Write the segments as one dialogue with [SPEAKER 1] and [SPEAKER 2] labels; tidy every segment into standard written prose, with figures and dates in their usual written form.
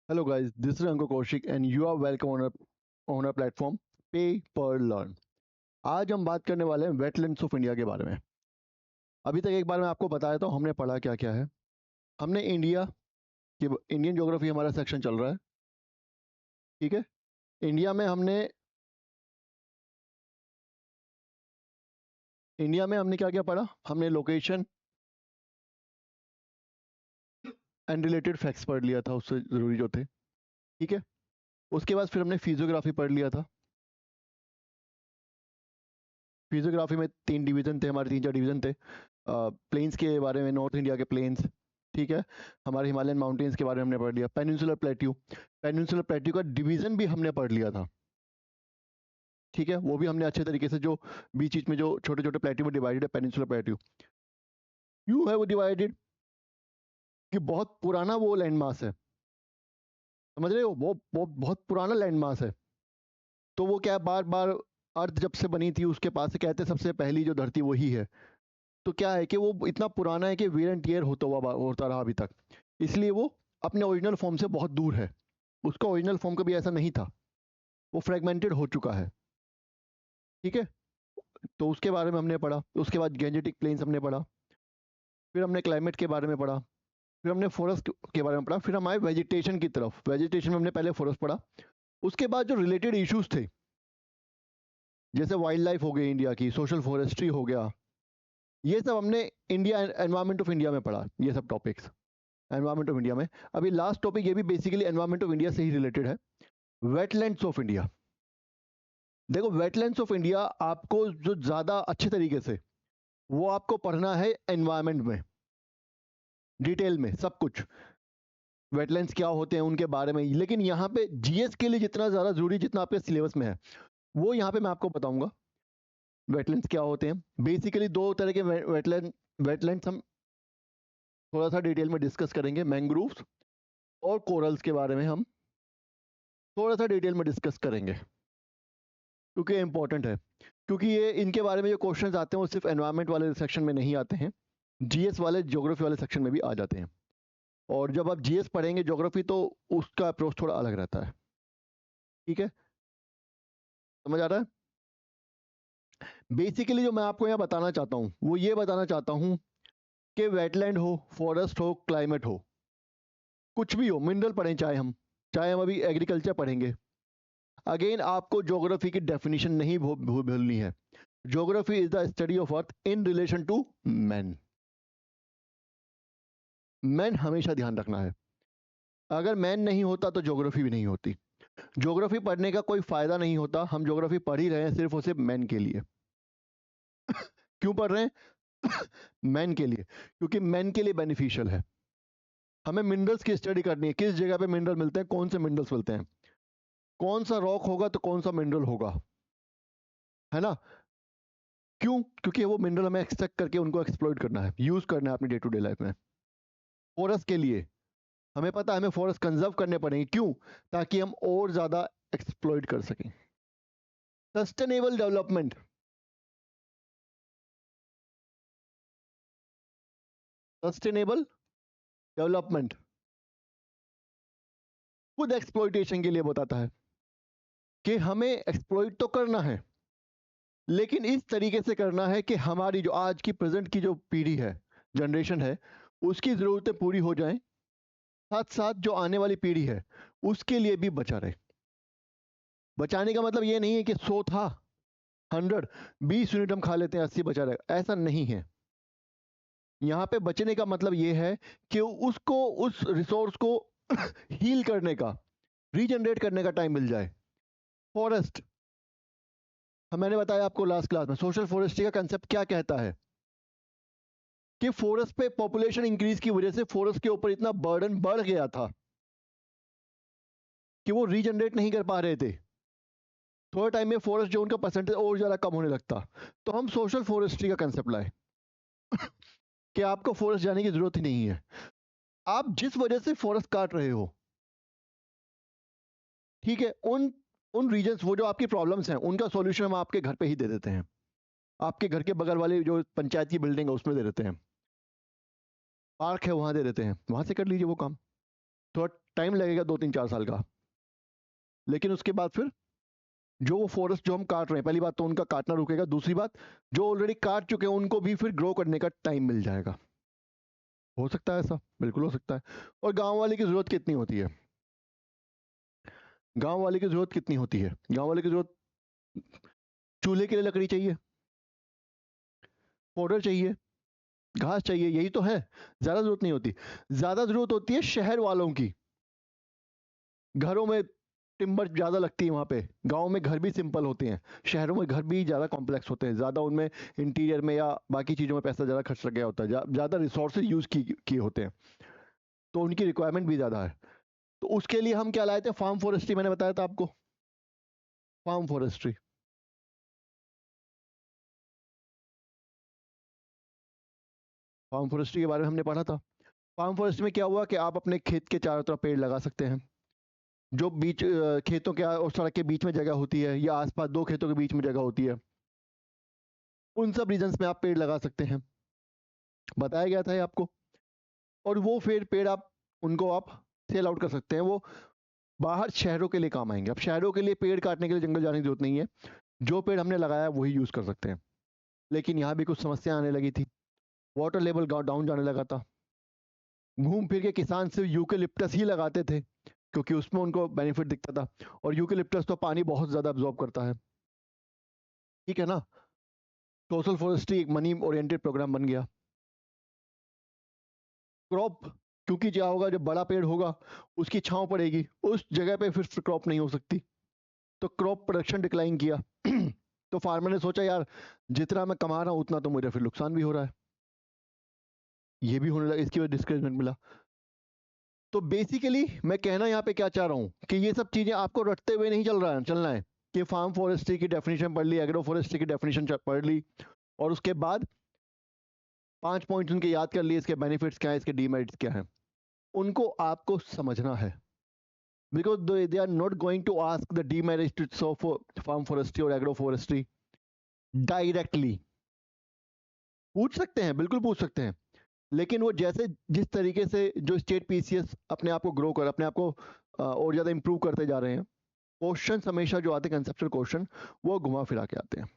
[SPEAKER 1] Hello guys, this is Anko Kaushik and you are welcome on our platform Pay Per Learn. आज हम बात करने वाले हैं वेटलैंड्स ऑफ इंडिया के बारे में। अभी तक एक बार मैं आपको बताया था हमने पढ़ा क्या क्या है। हमने इंडियन ज्योग्राफी हमारा सेक्शन चल रहा है, ठीक है। इंडिया में हमने क्या क्या पढ़ा। हमने लोकेशन एंड रिलेटेड फैक्ट्स पढ़ लिया था, उससे ज़रूरी जो थे, ठीक है। उसके बाद फिर हमने फिजियोग्राफी पढ़ लिया था। फिजियोग्राफी में तीन डिवीज़न थे, हमारे तीन चार डिवीज़न थे। प्लेन्स के बारे में, नॉर्थ इंडिया के प्लेन्स, ठीक है। हमारे हिमालयन माउंटेन्स के बारे में हमने पढ़ लिया। पेनिनसुलर प्लेट्यू का डिवीज़न भी हमने पढ़ लिया था, ठीक है। वो भी हमने अच्छे तरीके से, जो बीच बीच में जो छोटे छोटे प्लेट्यू में डिवाइडेड है, पेनिनसुलर प्लेट्यू क्यों है वो डिवाइडेड, कि बहुत पुराना वो लैंड मास है, समझ रहे हो। वो बहुत पुराना लैंड मास है। तो वो क्या, बार बार अर्थ जब से बनी थी उसके पास से कहते हैं सबसे पहली जो धरती वही है। तो क्या है कि वो इतना पुराना है कि वियर एंड टियर होता रहा अभी तक, इसलिए वो अपने ओरिजिनल फॉर्म से बहुत दूर है। उसका ओरिजिनल फॉर्म कभी ऐसा नहीं था, वो फ्रेगमेंटेड हो चुका है, ठीक है। तो उसके बारे में हमने पढ़ा। उसके बाद गेंजेटिक प्लेन्स हमने पढ़ा, फिर हमने क्लाइमेट के बारे में पढ़ा, फिर हमने फॉरेस्ट के बारे में पढ़ा, फिर हम आए वेजिटेशन की तरफ। वेजिटेशन में हमने पहले फॉरेस्ट पढ़ा। उसके बाद जो रिलेटेड इश्यूज थे, जैसे वाइल्ड लाइफ हो गई इंडिया की, सोशल फॉरेस्ट्री हो गया, ये सब हमने इंडिया एनवायरमेंट ऑफ इंडिया में पढ़ा, ये सब टॉपिक्स एनवायरमेंट ऑफ इंडिया में। अभी लास्ट टॉपिक ये भी बेसिकली एनवायरमेंट ऑफ इंडिया से ही रिलेटेड है, वेटलैंड्स ऑफ इंडिया। देखो, वेटलैंड्स ऑफ इंडिया आपको जो ज़्यादा अच्छे तरीके से वो आपको पढ़ना है एनवायरमेंट में, डिटेल में सब कुछ, वेटलैंड्स क्या होते हैं उनके बारे में। लेकिन यहाँ पे जीएस के लिए जितना ज़्यादा जरूरी, जितना आपके सिलेबस में है, वो यहाँ पे मैं आपको बताऊंगा। वेटलैंड्स क्या होते हैं, बेसिकली दो तरह के वेटलैंड्स हम थोड़ा सा डिटेल में डिस्कस करेंगे। मैंग्रोव्स और कोरल्स के बारे में हम थोड़ा सा डिटेल में डिस्कस करेंगे, क्योंकि इंपॉर्टेंट है। क्योंकि ये इनके बारे में जो क्वेश्चंस आते हैं वो सिर्फ एनवायरनमेंट वाले सेक्शन में नहीं आते हैं, जीएस वाले, ज्योग्राफी वाले सेक्शन में भी आ जाते हैं। और जब आप जीएस पढ़ेंगे ज्योग्राफी, तो उसका अप्रोच थोड़ा अलग रहता है, ठीक है। समझ आ रहा है। बेसिकली जो मैं आपको यहाँ बताना चाहता हूँ वो ये बताना चाहता हूँ कि वेटलैंड हो, फॉरेस्ट हो, क्लाइमेट हो, कुछ भी हो, मिनरल पढ़ें, चाहे हम अभी एग्रीकल्चर पढ़ेंगे, अगेन आपको ज्योग्राफी की डेफिनेशन नहीं भूलनी है। Geography is the study of earth in relation to man. Man हमेशा ध्यान रखना है। अगर मैन नहीं होता तो ज्योग्राफी भी नहीं होती। ज्योग्राफी पढ़ने का कोई फायदा नहीं होता। हम ज्योग्राफी पढ़ ही रहे हैं सिर्फ और सिर्फ मैन के लिए। क्यों पढ़ रहे हैं? मैन के लिए, क्योंकि मैन के लिए बेनिफिशियल है। हमें मिनरल्स की स्टडी करनी है, किस जगह पे मिनरल मिलते हैं, कौन से मिनरल्स मिलते हैं, कौन सा रॉक होगा तो कौन सा मिनरल होगा, है ना। क्यों? क्योंकि वो मिनरल हमें एक्सट्रैक्ट करके उनको एक्सप्लॉइट करना है, यूज करना है अपनी डे टू डे लाइफ में। फॉरेस्ट के लिए हमें पता है हमें फॉरेस्ट कंजर्व करने पड़ेंगे, क्यों? ताकि हम और ज्यादा एक्सप्लॉइट कर सकें। सस्टेनेबल डेवलपमेंट, सस्टेनेबल डेवलपमेंट खुद एक्सप्लॉइटेशन के लिए बताता है कि हमें एक्सप्लॉइट तो करना है, लेकिन इस तरीके से करना है कि हमारी जो आज की प्रेजेंट की जो पीढ़ी है, जनरेशन है, उसकी ज़रूरतें पूरी हो जाएं, साथ साथ जो आने वाली पीढ़ी है उसके लिए भी बचा रहे। बचाने का मतलब ये नहीं है कि 100 था, 100, 20 यूनिट हम खा लेते हैं, 80 बचा रहेगा, ऐसा नहीं है। यहाँ पे बचने का मतलब ये है कि उसको, उस रिसोर्स को हील करने का, रीजनरेट करने का टाइम मिल जाए। फॉरेस्ट, मैंने बताया आपको लास्ट क्लास में, सोशल फॉरेस्ट्री का कंसेप्ट क्या कहता है कि फॉरेस्ट पे पॉपुलेशन इंक्रीज की वजह से फॉरेस्ट के ऊपर इतना बर्डन बढ़ गया था कि वो रीजनरेट नहीं कर पा रहे थे। थोड़े टाइम में फॉरेस्ट जो उनका परसेंटेज और ज्यादा कम होने लगता। तो हम सोशल फॉरेस्ट्री का कंसेप्ट लाए कि आपको फॉरेस्ट जाने की जरूरत ही नहीं है। आप जिस वजह से फॉरेस्ट काट रहे हो, ठीक है, उन उन रीजन्स, वो जो आपकी प्रॉब्लम्स हैं, उनका सॉल्यूशन हम आपके घर पे ही दे देते हैं। आपके घर के बगल वाले जो पंचायत की बिल्डिंग है उसमें दे देते हैं, पार्क है वहां दे देते हैं, वहां से कर लीजिए वो काम। थोड़ा टाइम लगेगा 2-3-4 साल का, लेकिन उसके बाद फिर जो वो फॉरेस्ट जो हम काट रहे हैं, पहली बात तो उनका काटना रुकेगा, दूसरी बात जो ऑलरेडी काट चुके हैं उनको भी फिर ग्रो करने का टाइम मिल जाएगा। हो सकता है ऐसा, बिल्कुल हो सकता है। और गांव वाले की जरूरत कितनी होती है? गांव वाले की जरूरत कितनी होती है? गांव वाले की जरूरत, चूल्हे के लिए लकड़ी चाहिए, पाउडर चाहिए, घास चाहिए, यही तो है। ज्यादा जरूरत नहीं होती। ज्यादा जरूरत होती है शहर वालों की। घरों में टिम्बर ज्यादा लगती है वहां पे। गांव में घर भी सिंपल होते हैं, शहरों में घर भी ज्यादा कॉम्प्लेक्स होते हैं, ज्यादा उनमें इंटीरियर में या बाकी चीजों में पैसा ज्यादा खर्च गया होता है, ज्यादा रिसोर्सेज यूज किए होते हैं, तो उनकी रिक्वायरमेंट भी ज्यादा है। तो उसके लिए हम क्या लाए थे? फार्म फॉरेस्ट्री, मैंने बताया था आपको, फार्म फॉरेस्ट्री। फार्म फॉरेस्ट्री के बारे में हमने पढ़ा था। फार्म फॉरेस्ट्री में क्या हुआ कि आप अपने खेत के चारों तरफ पेड़ लगा सकते हैं। जो बीच खेतों के और सड़क के बीच में जगह होती है, या आसपास दो खेतों के बीच में जगह होती है, उन सब रीजन्स में आप पेड़ लगा सकते हैं, बताया गया था ये आपको। और वो फिर पेड़ आप उनको आप सेल आउट कर सकते हैं, वो बाहर शहरों के लिए काम आएंगे। अब शहरों के लिए पेड़ काटने के लिए जंगल जाने की जरूरत नहीं है, जो पेड़ हमने लगाया वही यूज कर सकते हैं। लेकिन यहाँ भी कुछ समस्या आने लगी थी, वाटर लेवल डाउन जाने लगा था। घूम फिर के किसान सिर्फ यूकेलिप्टस ही लगाते थे, क्योंकि उसमें उनको बेनिफिट दिखता था, और यूकेलिप्टस तो पानी बहुत ज्यादा अब्जॉर्ब करता है, ठीक है ना। सोशल फॉरेस्ट्री एक मनी ओरिएंटेड प्रोग्राम बन गया। क्रॉप, क्योंकि क्या होगा, जब बड़ा पेड़ होगा उसकी छांव पड़ेगी, उस जगह पे फिर क्रॉप नहीं हो सकती, तो क्रॉप प्रोडक्शन डिक्लाइन किया। तो फार्मर ने सोचा यार, जितना मैं कमा रहा हूं उतना तो मुझे फिर नुकसान भी हो रहा है, ये भी होने लगा, इसकी वजह डिस्करेजमेंट मिला। तो बेसिकली मैं कहना यहाँ पे क्या चाह रहा हूँ कि ये सब चीजें आपको रटते हुए नहीं चलना है कि फार्म फॉरेस्ट्री की डेफिनेशन पढ़ ली, एग्रो फॉरेस्ट्री की डेफिनेशन पढ़ ली, और उसके बाद 5 पॉइंट्स उनके याद कर लिए, इसके बेनिफिट्स क्या है, इसके डीमेरिट्स क्या है, उनको आपको समझना है। Because they are not going to ask the demerits of farm forestry और एग्रो फॉरेस्ट्री डायरेक्टली। पूछ सकते हैं, बिल्कुल पूछ सकते हैं, लेकिन वो जैसे जिस तरीके से जो स्टेट पीसीएस अपने आप को ग्रो कर, अपने आप को और ज्यादा इंप्रूव करते जा रहे हैं, क्वेश्चन हमेशा जो आते हैं कंसेप्चुअल क्वेश्चन, वो घुमा फिरा के आते हैं।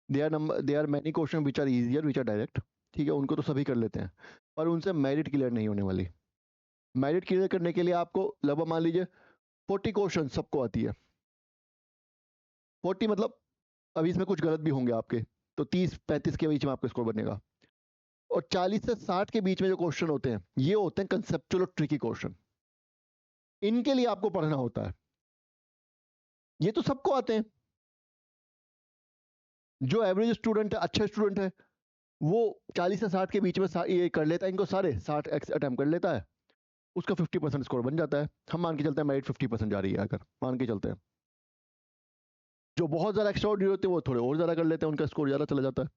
[SPEAKER 1] They are many question which are easier, which are direct, ठीक है, उनको तो सभी कर लेते हैं, पर उनसे मेरिट क्लियर नहीं होने वाली। मेरिट क्लियर करने के लिए आपको लगभग मान लीजिए 40 क्वेश्चन सबको आती है। 40 मतलब अभी इसमें कुछ गलत भी होंगे आपके, तो 30-35 के बीच में आपका स्कोर बनेगा। और 40 से 60 के बीच में जो क्वेश्चन होते हैं, ये होते हैं कंसेप्चुअल और ट्रिकी क्वेश्चन, इनके लिए आपको पढ़ना होता है। ये तो सबको आते हैं, जो एवरेज स्टूडेंट है, अच्छा स्टूडेंट है, वो 40 से 60 के बीच में ये कर लेता है, इनको सारे 60 अटेम्प्ट कर लेता है, उसका 50% स्कोर बन जाता है। हम मान के चलते हैं मेरिट 50% जा रही है, अगर मान के चलते हैं। जो बहुत ज्यादा एक्स्ट्रा होते हैं वो थोड़े और ज्यादा कर लेते हैं, उनका स्कोर ज्यादा चला जाता है।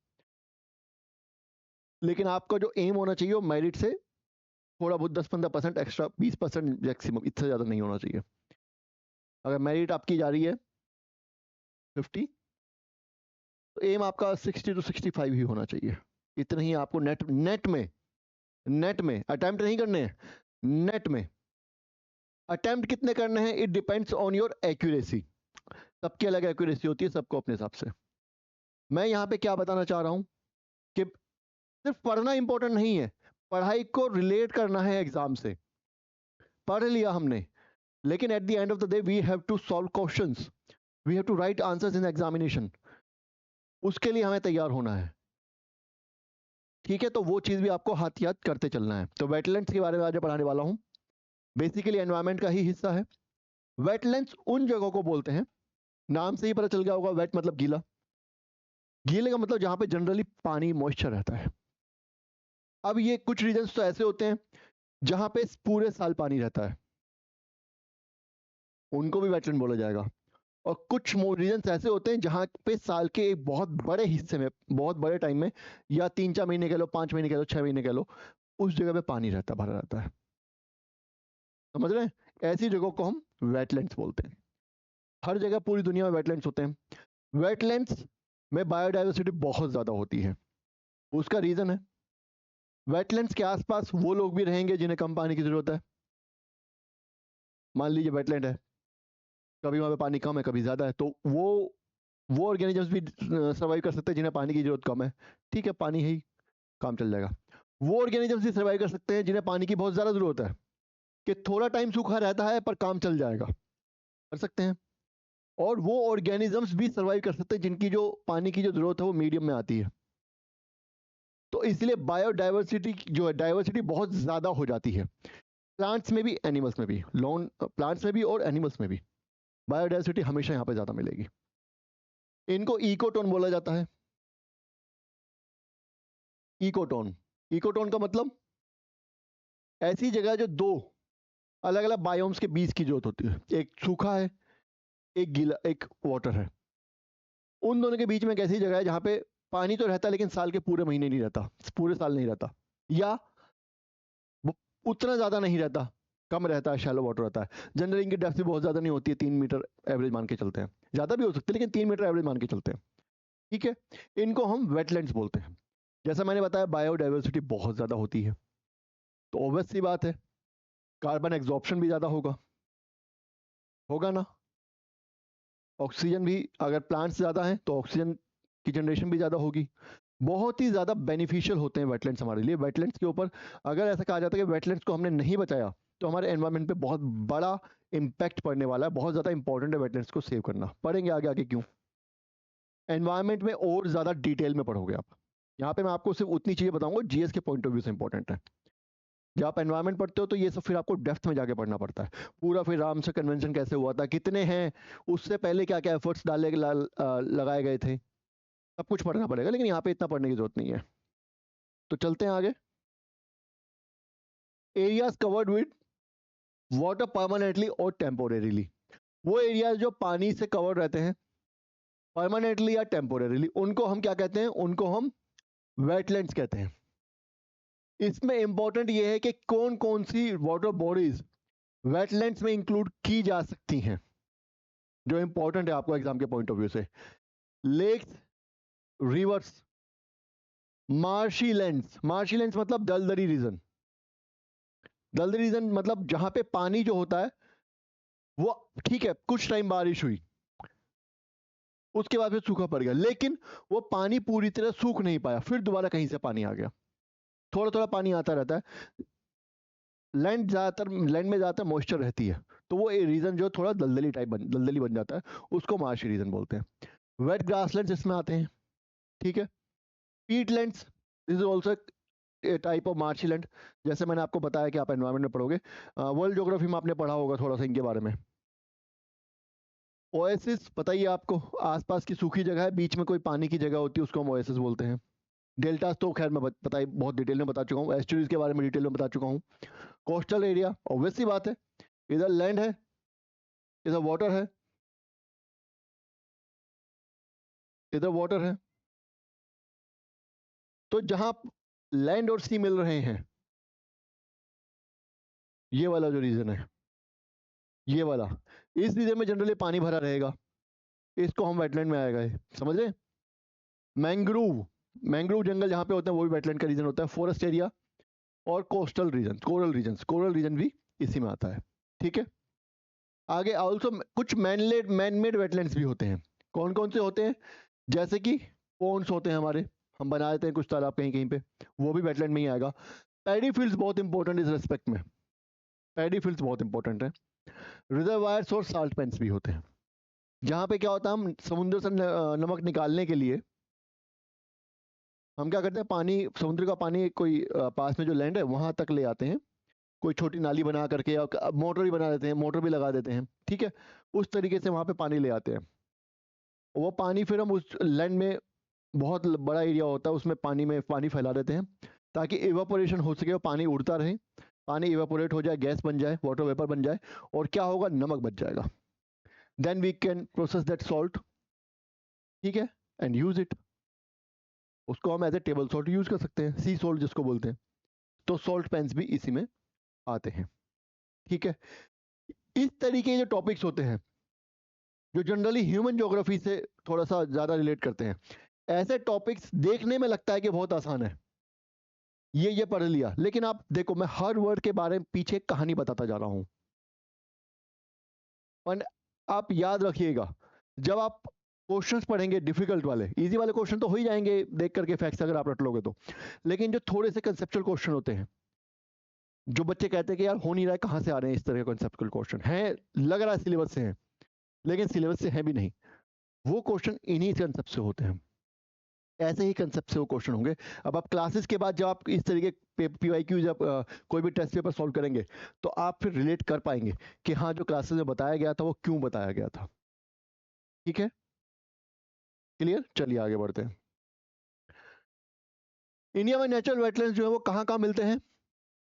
[SPEAKER 1] लेकिन आपका जो एम होना चाहिए वो मेरिट से थोड़ा बहुत 10-15% एक्स्ट्रा, 20% मैक्सिमम, इससे ज्यादा नहीं होना चाहिए। अगर मेरिट आपकी जा रही है 50, तो एम आपका 60 to 65 ही होना चाहिए। इतना ही आपको नेट में अटेम्प्ट नहीं करने हैं, नेट में अटेम्प्ट कितने करने हैं, it depends on your accuracy. सबकी अलग एक्यूरेसी होती है, सबको अपने हिसाब से। मैं यहाँ पे क्या बताना चाह रहा हूँ कि सिर्फ पढ़ना इंपॉर्टेंट नहीं है, पढ़ाई को रिलेट करना है एग्जाम से। पढ़ लिया हमने, लेकिन at the end of the day we have to solve questions, we have to write answers in examination, उसके लिए हमें तैयार होना है, ठीक है। तो वो चीज भी आपको हाथ याद करते चलना है। तो वेटलैंड्स के बारे में आज मैं पढ़ाने वाला हूँ, बेसिकली एनवायरमेंट का ही हिस्सा है। वेटलैंड्स उन जगहों को बोलते हैं, नाम से ही पता चल गया होगा, वेट मतलब गीला, गीले का मतलब जहां पे जनरली पानी मॉइस्चर रहता है। अब ये कुछ रीजन्स तो ऐसे होते हैं जहां पे पूरे साल पानी रहता है, उनको भी वेटलैंड बोला जाएगा। और कुछ रीजन्स ऐसे होते हैं जहां पे साल के एक बहुत बड़े हिस्से में, बहुत बड़े टाइम में, या 3-4 महीने कह लो, 5 महीने कह लो, 6 महीने कह लो, उस जगह पे पानी रहता, भरा रहता है। समझ रहे हैं? ऐसी जगहों को हम वेटलैंड्स बोलते हैं। हर जगह पूरी दुनिया में वेटलैंड्स होते हैं। वेटलैंड्स में बायोडाइवर्सिटी बहुत ज्यादा होती है। उसका रीजन है, वेटलैंड्स के आसपास वो लोग भी रहेंगे जिन्हें कम पानी की जरूरत है, मान लीजिए वेटलैंड है, कभी वहाँ पे पानी कम है कभी ज़्यादा है, तो वो ऑर्गेनिजम्स भी सर्वाइव कर सकते हैं जिन्हें पानी की जरूरत कम है, ठीक है, पानी है ही, काम चल जाएगा। वो ऑर्गेनिजम्स भी सर्वाइव कर सकते हैं जिन्हें पानी की बहुत ज़्यादा ज़रूरत है, कि थोड़ा टाइम सूखा रहता है पर काम चल जाएगा, कर सकते हैं। और वो ऑर्गेनिजम्स भी सर्वाइव कर सकते हैं जिनकी जो पानी की जो ज़रूरत है वो मीडियम में आती है। तो इसलिए बायोडाइवर्सिटी जो है, डाइवर्सिटी बहुत ज़्यादा हो जाती है, प्लांट्स में भी एनिमल्स में भी, लॉन प्लांट्स में भी और एनिमल्स में भी बायोडाइवर्सिटी हमेशा यहाँ पे ज़्यादा मिलेगी। इनको इकोटोन बोला जाता है। इकोटोन, इकोटोन का मतलब ऐसी जगह जो दो अलग अलग बायोम्स के बीच की जरूरत होती है, एक सूखा है, एक गीला, एक वाटर है। उन दोनों के बीच में एक ऐसी जगह है जहाँ पे पानी तो रहता है लेकिन साल के पूरे महीने नहीं रहता, पूरे साल नहीं रहता, या वो उतना ज़्यादा नहीं रहता, कम रहता है, शैलो वाटर रहता है। जनरली इनकी डेप्थ भी बहुत ज़्यादा नहीं होती है, 3 मीटर एवरेज मान के चलते हैं, ज़्यादा भी हो सकती है लेकिन 3 मीटर एवरेज मान के चलते हैं, ठीक है। इनको हम वेटलैंड्स बोलते हैं। जैसा मैंने बताया बायोडाइवर्सिटी बहुत ज़्यादा होती है, तो ऑब्वियस सी बात है कार्बन एग्जॉर्प्शन भी ज़्यादा होगा, होगा ना। ऑक्सीजन भी, अगर प्लांट्स ज़्यादा हैं तो ऑक्सीजन की जनरेशन भी ज़्यादा होगी। बहुत ही ज़्यादा बेनिफिशियल होते हैं वेटलैंड्स हमारे लिए। वेटलैंड्स के ऊपर अगर ऐसा कहा जाता है कि वेटलैंड्स को हमने नहीं बचाया तो हमारे एनवायरनमेंट पे बहुत बड़ा इम्पैक्ट पड़ने वाला है। बहुत ज़्यादा इंपॉर्टेंट है वेटलैंड्स को सेव करना। पढ़ेंगे आगे आगे क्यों, एनवायरनमेंट में और ज़्यादा डिटेल में पढ़ोगे आप। यहाँ पे मैं आपको सिर्फ उतनी चीज़ें बताऊंगा जीएस के पॉइंट ऑफ व्यू से इंपॉर्टेंट है। जब आप एनवायरनमेंट पढ़ते हो तो ये सब फिर आपको डेप्थ में जाके पढ़ना पड़ता है। पूरा फिर रामसर कन्वेंशन कैसे हुआ था, कितने हैं, उससे पहले क्या क्या एफर्ट्स लगाए गए थे, सब कुछ पढ़ना पड़ेगा, लेकिन यहाँ पे इतना पढ़ने की जरूरत नहीं है। तो चलते हैं आगे। Areas covered with water permanently और टेम्पोरेरीली, वो एरियाज जो पानी से कवर रहते हैं परमानेंटली या टेम्पोरेरीली, उनको हम क्या कहते हैं, उनको हम वेटलैंड्स कहते हैं। इसमें इंपॉर्टेंट ये है कि कौन कौन सी वाटर बॉडीज वेटलैंड्स में इंक्लूड की जा सकती हैं, जो इंपॉर्टेंट है आपको एग्जाम के पॉइंट ऑफ व्यू से। Lakes, rivers, marshy lands, marshy lands मतलब दलदली रीजन। दलदली रीजन मतलब जहां पे पानी जो होता है वो, ठीक है, कुछ टाइम बारिश हुई उसके बाद फिर सूखा पड़ गया, लेकिन वो पानी पूरी तरह सूख नहीं पाया, फिर दोबारा कहीं से पानी आ गया, थोड़ा थोड़ा पानी आता रहता है। लैंड में ज्यादातर मॉइस्चर रहती है, तो वो रीजन जो थोड़ा दलदली बन जाता है, उसको मार्शी रीजन बोलते हैं। वेट ग्रासलैंड्स इसमें आते हैं, ठीक है। Peatlands, this is also type of marshy land. जैसे मैंने आपको बताया कि आप एनवायरमेंट में पढ़ोगे, वर्ल्ड ज्योग्राफी में आपने पढ़ा होगा थोड़ा सा इनके बारे में। ओएसिस पता ही है आपको, आसपास की सूखी जगह है, बीच में कोई पानी की जगह होती है, उसको हम ओएसिस बोलते हैं। डेल्टास तो खैर मैं पता ही बहुत डिटेल में बता चुका हूँ, एस्चुरीज के बारे में डिटेल में बता चुका हूँ। कोस्टल एरिया ऑब्वियस सी बात है, इधर लैंड है, इधर वाटर है, इधर वाटर है। तो जहां लैंड और सी मिल रहे हैं, ये वाला जो रीजन है, ये वाला, इस रीजन में जनरली पानी भरा रहेगा, इसको हम वेटलैंड में आएगा, समझ रहे। मैंग्रोव, मैंग्रोव जंगल जहां पे होते हैं वो भी वेटलैंड का रीजन होता है। फॉरेस्ट एरिया और कोस्टल रीजन, कोरल रीजन भी इसी में आता है, ठीक है। आगे ऑल्सो कुछ मैन मेड वेटलैंड्स भी होते हैं। कौन कौन से होते हैं, जैसे कि पोन्स होते हैं हमारे, हम बना देते हैं कुछ तालाब कहीं कहीं पे, वो भी वेटलैंड में ही आएगा। पैडी फील्ड्स बहुत इंपॉर्टेंट इस रेस्पेक्ट में, पैडी फील्ड्स बहुत इंपॉर्टेंट है। रिजर्वायर्स और साल्ट पेन्स भी होते हैं, जहाँ पे क्या होता है, हम समुद्र से नमक निकालने के लिए हम क्या करते हैं, पानी, समुद्र का पानी कोई पास में जो लैंड है वहां तक ले आते हैं, कोई छोटी नाली बना करके, या मोटर भी बना देते हैं, मोटर भी लगा देते हैं, ठीक है। उस तरीके से वहां पे पानी ले आते हैं। वो पानी फिर हम उस लैंड में, बहुत बड़ा एरिया होता है उसमें पानी में पानी फैला देते हैं, ताकि इवापोरेशन हो सके, वो पानी उड़ता रहे, पानी इवापोरेट हो जाए, गैस बन जाए, वाटर वेपर बन जाए, और क्या होगा, नमक बच जाएगा। Then we can process that salt, ठीक है, एंड यूज इट। उसको हम as a table salt use कर सकते हैं, सी सॉल्ट जिसको बोलते हैं। तो सॉल्ट पेन्स भी इसी में आते हैं, ठीक है। इस तरीके के जो टॉपिक्स होते हैं जो जनरली ह्यूमन ज्योग्राफी से थोड़ा सा ज्यादा रिलेट करते हैं, ऐसे टॉपिक्स देखने में लगता है कि बहुत आसान है, ये पढ़ लिया, लेकिन आप देखो मैं हर वर्ड के बारे में पीछे कहानी बताता जा रहा हूं। और आप याद रखिएगा, जब आप क्वेश्चंस पढ़ेंगे डिफिकल्ट वाले, इजी वाले क्वेश्चन तो हो ही जाएंगे देख करके फैक्ट्स अगर आप रट लोगे तो, लेकिन जो थोड़े से कंसेप्चुअल क्वेश्चन होते हैं, जो बच्चे कहते हैं कि यार हो नहीं रहा है, कहाँ से आ रहे हैं इस तरह के कंसेप्चुअल क्वेश्चन हैं, लग रहा है सिलेबस से हैं लेकिन सिलेबस से है भी नहीं, वो क्वेश्चन इन्हीं कंसेप्ट से होते हैं। ऐसे ही कंसेप्ट से वो क्वेश्चन होंगे। अब आप क्लासेस के बाद जब आप इस तरीके पीवाईक्यू जब कोई भी टेस्ट पेपर सॉल्व करेंगे तो आप फिर रिलेट कर पाएंगे कि हाँ जो क्लासेस में बताया गया था वो क्यों बताया गया था। ठीक है, क्लियर? चलिए आगे बढ़ते हैं। इंडिया में नेचुरल वेटलैंड्स जो है वो कहाँ कहाँ मिलते हैं?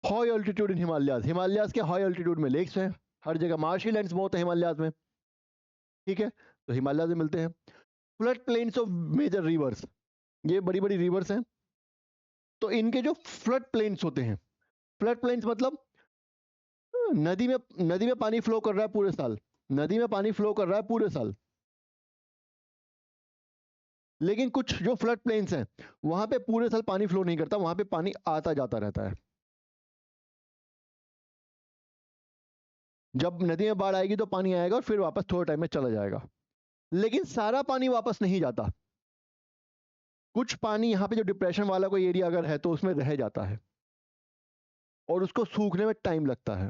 [SPEAKER 1] हाई ऑल्टीट्यूड इन हिमालयाज, हिमालयाज के हाई ऑल्टीट्यूड में लेक्स हैं, हर जगह मार्शी लैंड्स बहुत है हिमालयाज में। ठीक है, तो हिमालय में मिलते हैं। Flood plains of major rivers, ये बड़ी बड़ी रिवर्स हैं, तो इनके जो फ्लड प्लेन्स होते हैं, फ्लड प्लेन्स मतलब नदी में पानी फ्लो कर रहा है पूरे साल, नदी में पानी फ्लो कर रहा है पूरे साल, लेकिन कुछ जो फ्लड प्लेन्स हैं वहां पे पूरे साल पानी फ्लो नहीं करता, वहां पे पानी आता जाता रहता है। जब नदी में बाढ़ आएगी तो पानी आएगा और फिर वापस थोड़े टाइम में चला जाएगा, लेकिन सारा पानी वापस नहीं जाता। कुछ पानी यहाँ पे जो डिप्रेशन वाला कोई एरिया अगर है तो उसमें रह जाता है और उसको सूखने में टाइम लगता है।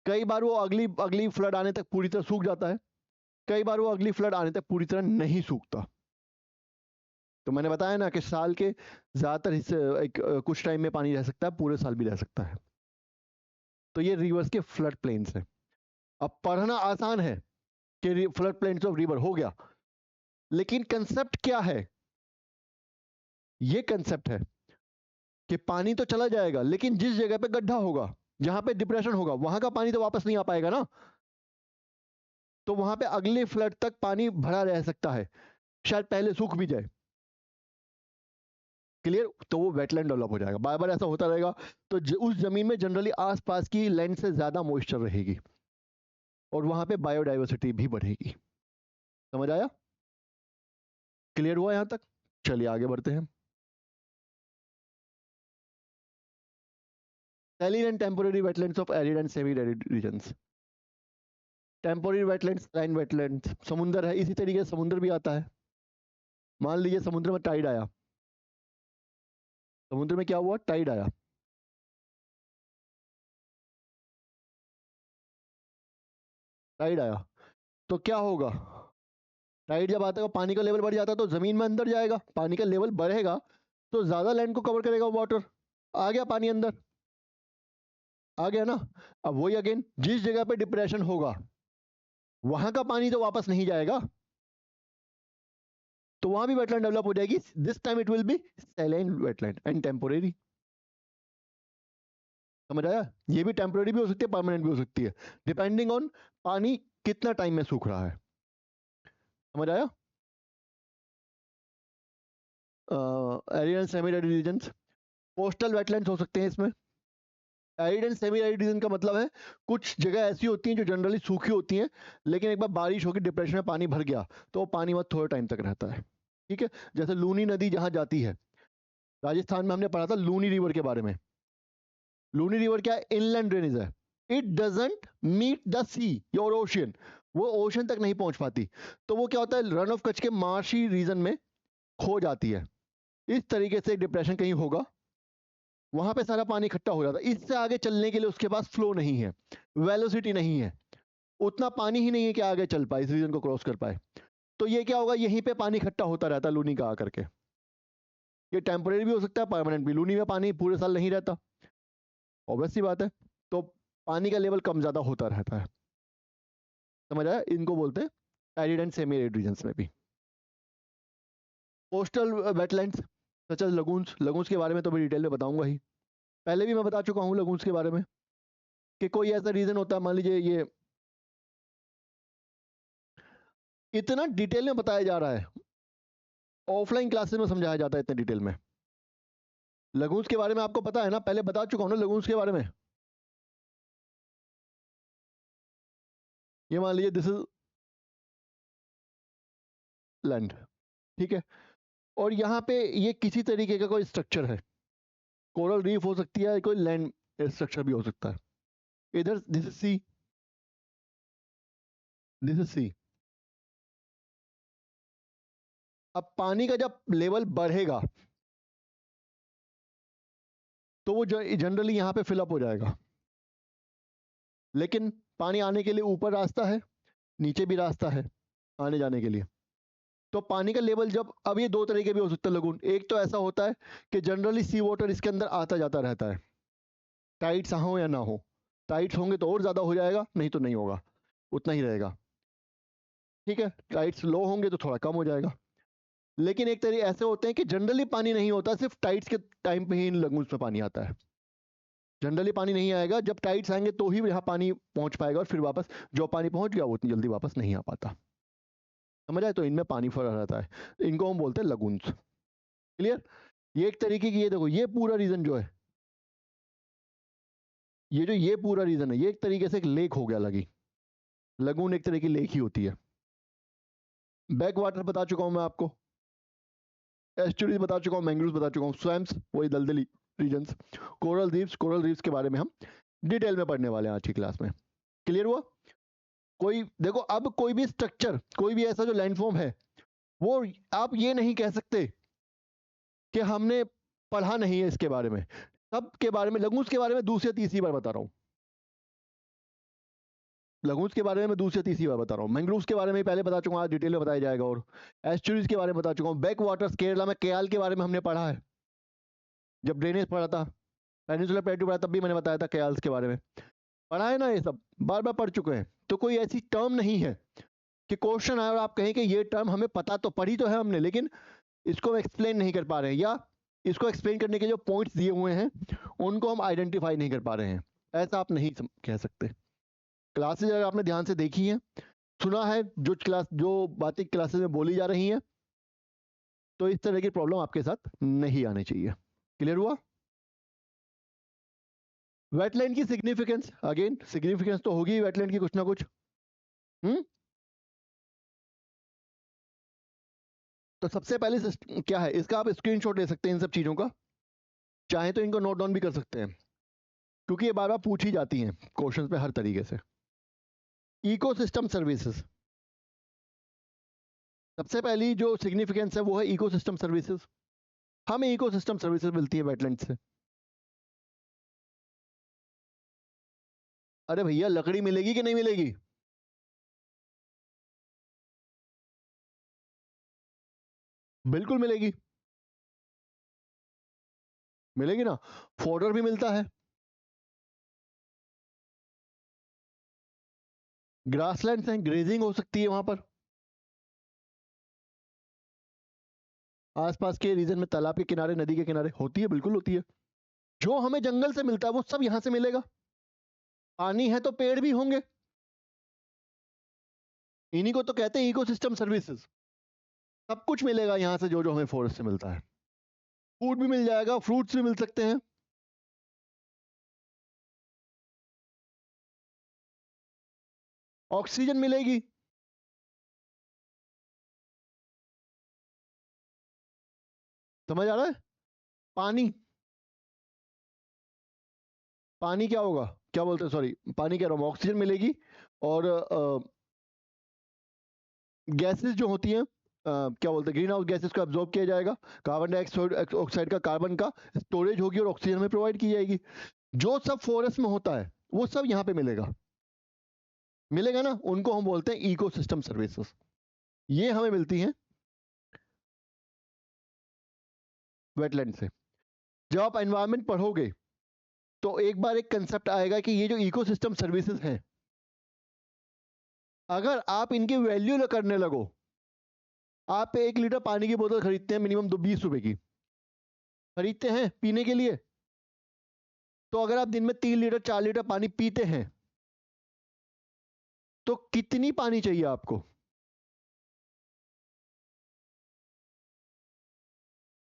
[SPEAKER 1] कई बार वो अगली अगली फ्लड आने तक पूरी तरह सूख जाता है, कई बार वो अगली फ्लड आने तक पूरी तरह नहीं सूखता। तो मैंने बताया ना कि साल के ज्यादातर हिस्से कुछ टाइम में पानी रह सकता है, पूरे साल भी रह सकता है। तो ये रिवर्स के फ्लड प्लेन्स हैं। अब पढ़ना आसान है कि फ्लड प्लेन्स ऑफ रिवर हो गया, लेकिन कंसेप्ट क्या है? ये कंसेप्ट है कि पानी तो चला जाएगा लेकिन जिस जगह पे गड्ढा होगा, जहां पे डिप्रेशन होगा, वहां का पानी तो वापस नहीं आ पाएगा ना, तो वहां पे अगले फ्लड तक पानी भरा रह सकता है, शायद पहले सूख भी जाए। क्लियर? तो वो वेटलैंड डेवलप हो जाएगा, बार बार ऐसा होता रहेगा। तो उस जमीन में जनरली आसपास की लैंड से ज्यादा मॉइस्चर रहेगी और वहां पे बायोडाइवर्सिटी भी बढ़ेगी। समझ आया? क्लियर हुआ यहां तक? चलिए आगे बढ़ते हैं। Saline and temporary wetlands of arid and semi arid regions. Temporary wetlands, line wetlands, समुंदर है, इसी तरीके से समुद्र भी आता है। मान लीजिए समुद्र में टाइड आया, समुद्र में क्या हुआ? टाइड आया, टाइड आया तो क्या होगा? टाइड जब आता है पानी का लेवल बढ़ जाता है तो जमीन में अंदर जाएगा, पानी का लेवल बढ़ेगा तो ज्यादा लैंड को कवर करेगा वाटर, आ गया पानी अंदर, आ गया ना। अब वही अगेन, जिस जगह पे डिप्रेशन होगा वहां का पानी तो वापस नहीं जाएगा, तो वहां भी वेटलैंड डेवलप हो जाएगी। This time it will be saline wetland and temporary. समझ आया? ये भी टेम्पोरेरी भी हो सकती है, परमानेंट भी हो सकती है, डिपेंडिंग ऑन पानी कितना टाइम में सूख रहा है। समझ आया? Arid and semi arid regions, coastal wetlands हो सकते हैं इसमें। Arid and semi arid region का मतलब है कुछ जगह ऐसी होती हैं जो जनरली सूखी होती हैं, लेकिन एक बार बारिश होगी, डिप्रेशन में पानी भर गया तो वो पानी वहाँ थोड़े टाइम तक रहता है। ठीक है, जैसे लूनी नदी जहां जाती है, राजस्थान में हमने पढ़ा था लूनी रिवर के बारे में। लूनी रिवर क्या है? इनलैंड ड्रेनेज है, it doesn't meet the sea or ocean, वो ओशन तक नहीं पहुंच पाती, तो वो क्या होता है, रन ऑफ कच्छ के मार्शी रीजन में खो जाती है। इस तरीके से डिप्रेशन कहीं होगा, वहां पे सारा पानी इकट्ठा हो जाता है, इससे आगे चलने के लिए उसके पास फ्लो नहीं है, वेलोसिटी नहीं है, उतना पानी ही नहीं है कि आगे चल पाए, इस रीजन को क्रॉस कर पाए। तो ये क्या होगा, यहीं पे पानी इकट्ठा होता रहता है लूनी का आकर के। ये टेम्परेरी भी हो सकता है, परमानेंट भी। लूनी में पानी पूरे साल नहीं रहता, ऑब्वियस सी बात है, तो पानी का लेवल कम ज्यादा होता रहता है। समझ आया? इनको बोलते हैं arid and semi arid regions में भी। Coastal wetlands such as lagoons, lagoons के बारे में तो मैं डिटेल में बताऊंगा ही, पहले भी मैं बता चुका हूँ लगून्स के बारे में, कि कोई ऐसा रीजन होता है, मान लीजिए ये इतना डिटेल में बताया जा रहा है, ऑफलाइन क्लासेस में समझाया जाता है इतने डिटेल में। लगून्स के बारे में आपको पता है ना, पहले बता चुका हूँ ना लगून्स के बारे में। ये मान लीजिए दिस इज लैंड, ठीक है, और यहाँ पे ये किसी तरीके का कोई स्ट्रक्चर है, कोरल रीफ हो सकती है, कोई लैंड स्ट्रक्चर भी हो सकता है। इधर this is sea, this is sea. अब पानी का जब लेवल बढ़ेगा तो वो जनरली यहां पे फिलअप हो जाएगा, लेकिन पानी आने के लिए ऊपर रास्ता है, नीचे भी रास्ता है आने जाने के लिए। तो पानी का लेवल जब, अब ये दो तरीके भी हो सकते हैं लगून। एक तो ऐसा होता है कि जनरली सी वाटर इसके अंदर आता जाता रहता है, टाइड्स हो या ना हो। टाइड्स होंगे तो और ज्यादा हो जाएगा, नहीं तो नहीं होगा, उतना ही रहेगा। ठीक है, टाइड्स लो होंगे तो थोड़ा कम हो जाएगा। लेकिन एक तरीके ऐसे होते हैं कि जनरली पानी नहीं होता, सिर्फ टाइड्स के टाइम पे ही इन लगून्स में पानी आता है। जनरली पानी नहीं आएगा, जब टाइड्स आएंगे तो ही यहाँ पानी पहुंच पाएगा, और फिर वापस जो पानी पहुंच गया वो उतनी जल्दी वापस नहीं आ पाता। समझ आए? तो इनमें पानी फर्क रहता है, इनको हम बोलते हैं लगून्स। क्लियर? ये एक तरीके की, ये देखो ये पूरा रीजन जो है, ये पूरा रीजन है, ये एक तरीके से एक लेक हो गया लगी। लगून एक तरह की लेक ही होती है। बैक वाटर बता चुका हूं मैं आपको, एस्चुरीज बता चुका हूं, मैंग्रोव्स बता चुका हूं, स्वैम्स वही दलदली रीजन्स, कोरल रीफ्स के बारे में हम डिटेल में पढ़ने वाले हैं आज की क्लास में। क्लियर हुआ? कोई देखो, अब कोई भी स्ट्रक्चर, कोई भी ऐसा जो लैंडफॉर्म है, वो आप ये नहीं कह सकते कि हमने पढ़ा नहीं है इसके बारे में। सब के बारे में, लगून्स के बारे में दूसरी तीसरी बार बता रहा हूं, लगून्स के बारे में मैं दूसरी तीसरी बार बता रहा हूँ। मैंग्रोव्स के बारे में पहले बता चुका हूँ, आज डिटेल में बताया जाएगा। और एस्चुरीज के बारे में बता चुका हूँ। बैक वाटर्स, केरला में केयाल के बारे में हमने पढ़ा है, जब ड्रेनेज पढ़ा था, पेनिनसुलर प्लेट्यू पढ़ा, तब भी मैंने बताया था केयाल्स के बारे में। पढ़ा है ना, ये सब बार बार पढ़ चुके हैं। तो कोई ऐसी टर्म नहीं है कि क्वेश्चन आए और आप कहें कि ये टर्म हमें पता, तो पढ़ी तो है हमने, लेकिन इसको हम एक्सप्लेन नहीं कर पा रहे हैं, या इसको एक्सप्लेन करने के जो पॉइंट्स दिए हुए हैं उनको हम आइडेंटिफाई नहीं कर पा रहे हैं, ऐसा आप नहीं कह सकते। क्लासेज अगर आपने ध्यान से देखी है, सुना है, जो बातें क्लासेस में बोली जा रही हैं, तो इस तरह की प्रॉब्लम आपके साथ नहीं आनी चाहिए। क्लियर हुआ? वेटलैंड की सिग्निफिकेंस, अगेन सिग्निफिकेंस तो होगी वेटलैंड की कुछ ना कुछ। हम्म तो सबसे पहले क्या है इसका, आप स्क्रीनशॉट ले सकते हैं इन सब चीजों का, चाहे तो इनको नोट डाउन भी कर सकते हैं, क्योंकि ये बार बार पूछी जाती हैं क्वेश्चंस पे हर तरीके से। इकोसिस्टम सर्विसेज, सबसे पहली जो सिग्निफिकेंस है वो है इकोसिस्टम सर्विसेज। हमें इकोसिस्टम सर्विसेज मिलती है वेटलैंड से। अरे भैया, लकड़ी मिलेगी कि नहीं मिलेगी? बिल्कुल मिलेगी, मिलेगी ना। फॉडर भी मिलता है, ग्रासलैंड्स हैं, ग्रेजिंग हो सकती है वहां पर। आसपास के रीजन में तालाब के किनारे, नदी के किनारे होती है, बिल्कुल होती है। जो हमें जंगल से मिलता है वो सब यहां से मिलेगा। पानी है तो पेड़ भी होंगे, इन्हीं को तो कहते हैं इकोसिस्टम सर्विसेज। सब कुछ मिलेगा यहां से, जो जो हमें फॉरेस्ट से मिलता है। फूड भी मिल जाएगा, फ्रूट्स भी मिल सकते हैं। ऑक्सीजन मिलेगी। समझ आ रहा है? पानी, पानी क्या होगा, क्या बोलते हैं, सॉरी, पानी कह रहा हूं, ऑक्सीजन मिलेगी। और गैसेस जो होती हैं, क्या बोलते हैं, ग्रीन हाउस गैसेस को एब्जॉर्ब किया जाएगा, कार्बन डाइऑक्साइड ऑक्साइड का, कार्बन का स्टोरेज होगी और ऑक्सीजन में प्रोवाइड की जाएगी। जो सब फॉरेस्ट में होता है वो सब यहाँ पे मिलेगा, मिलेगा ना। उनको हम बोलते हैं इकोसिस्टम सर्विसेज। ये हमें मिलती हैं वेटलैंड से। जब आप एनवायरमेंट पढ़ोगे तो एक बार एक कंसेप्ट आएगा कि ये जो इकोसिस्टम सर्विसेज हैं, अगर आप इनकी वैल्यू करने लगो, आप 1 लीटर पानी की बोतल खरीदते हैं मिनिमम 20 रुपए की, खरीदते हैं पीने के लिए। तो अगर आप दिन में 3 लीटर 4 लीटर पानी पीते हैं, तो कितनी पानी चाहिए आपको?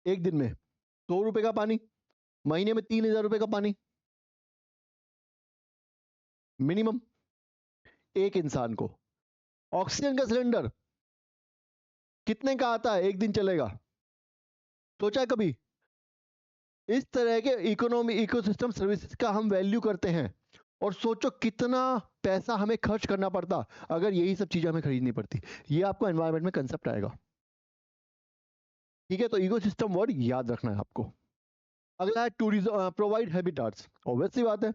[SPEAKER 1] एक दिन में 100 रुपए का पानी, महीने में 3,000 रुपए का पानी मिनिमम एक इंसान को। ऑक्सीजन का सिलेंडर कितने का आता है, एक दिन चलेगा? सोचा है कभी? इस तरह के इकोनॉमी, इकोसिस्टम सर्विसेज का हम वैल्यू करते हैं, और सोचो कितना पैसा हमें खर्च करना पड़ता अगर यही सब चीजें हमें खरीदनी पड़ती। ये आपको एनवायरनमेंट में कंसेप्ट आएगा, ठीक है। तो इकोसिस्टम वर्ड याद रखना है आपको। अगला है टूरिज्म, प्रोवाइड हैबिटाट्स। ऑब्वियस सी बात है,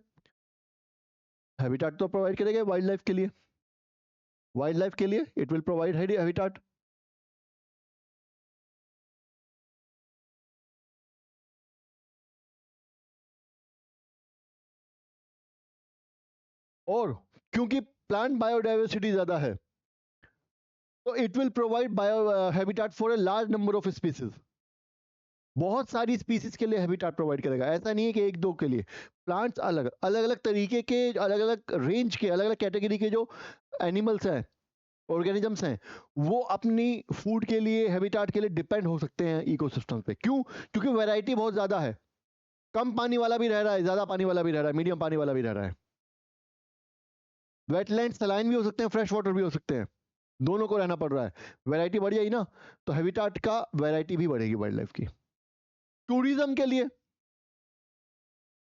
[SPEAKER 1] हैबिटाट तो प्रोवाइड करेगा वाइल्ड लाइफ के लिए, वाइल्ड लाइफ के लिए इट विल प्रोवाइड हैबिटाट। और क्योंकि प्लांट बायोडाइवर्सिटी ज्यादा है तो it will provide bio habitat for a large number of species. बहुत सारी स्पीसीज के लिए हैबिटाट प्रोवाइड करेगा, ऐसा नहीं है कि एक दो के लिए। प्लांट्स अलग अलग अलग तरीके के, अलग अलग रेंज के, अलग अलग कैटेगरी के जो एनिमल्स हैं, ऑर्गेनिजम्स हैं, वो अपनी फूड के लिए, हैबिटाट के लिए डिपेंड हो सकते हैं इकोसिस्टम पे। क्यों? क्योंकि वैरायटी बहुत ज्यादा है। कम पानी वाला भी रह रहा है, ज्यादा पानी वाला भी रह रहा है, मीडियम पानी वाला भी रह रहा है। वेटलैंड सलाइन भी हो सकते हैं, फ्रेश वाटर भी हो सकते हैं, दोनों को रहना पड़ रहा है। वैरायटी बढ़ जाएगी ना, तो हैबिटाट का वैरायटी भी बढ़ेगी वाइल्ड लाइफ की। टूरिज्म के लिए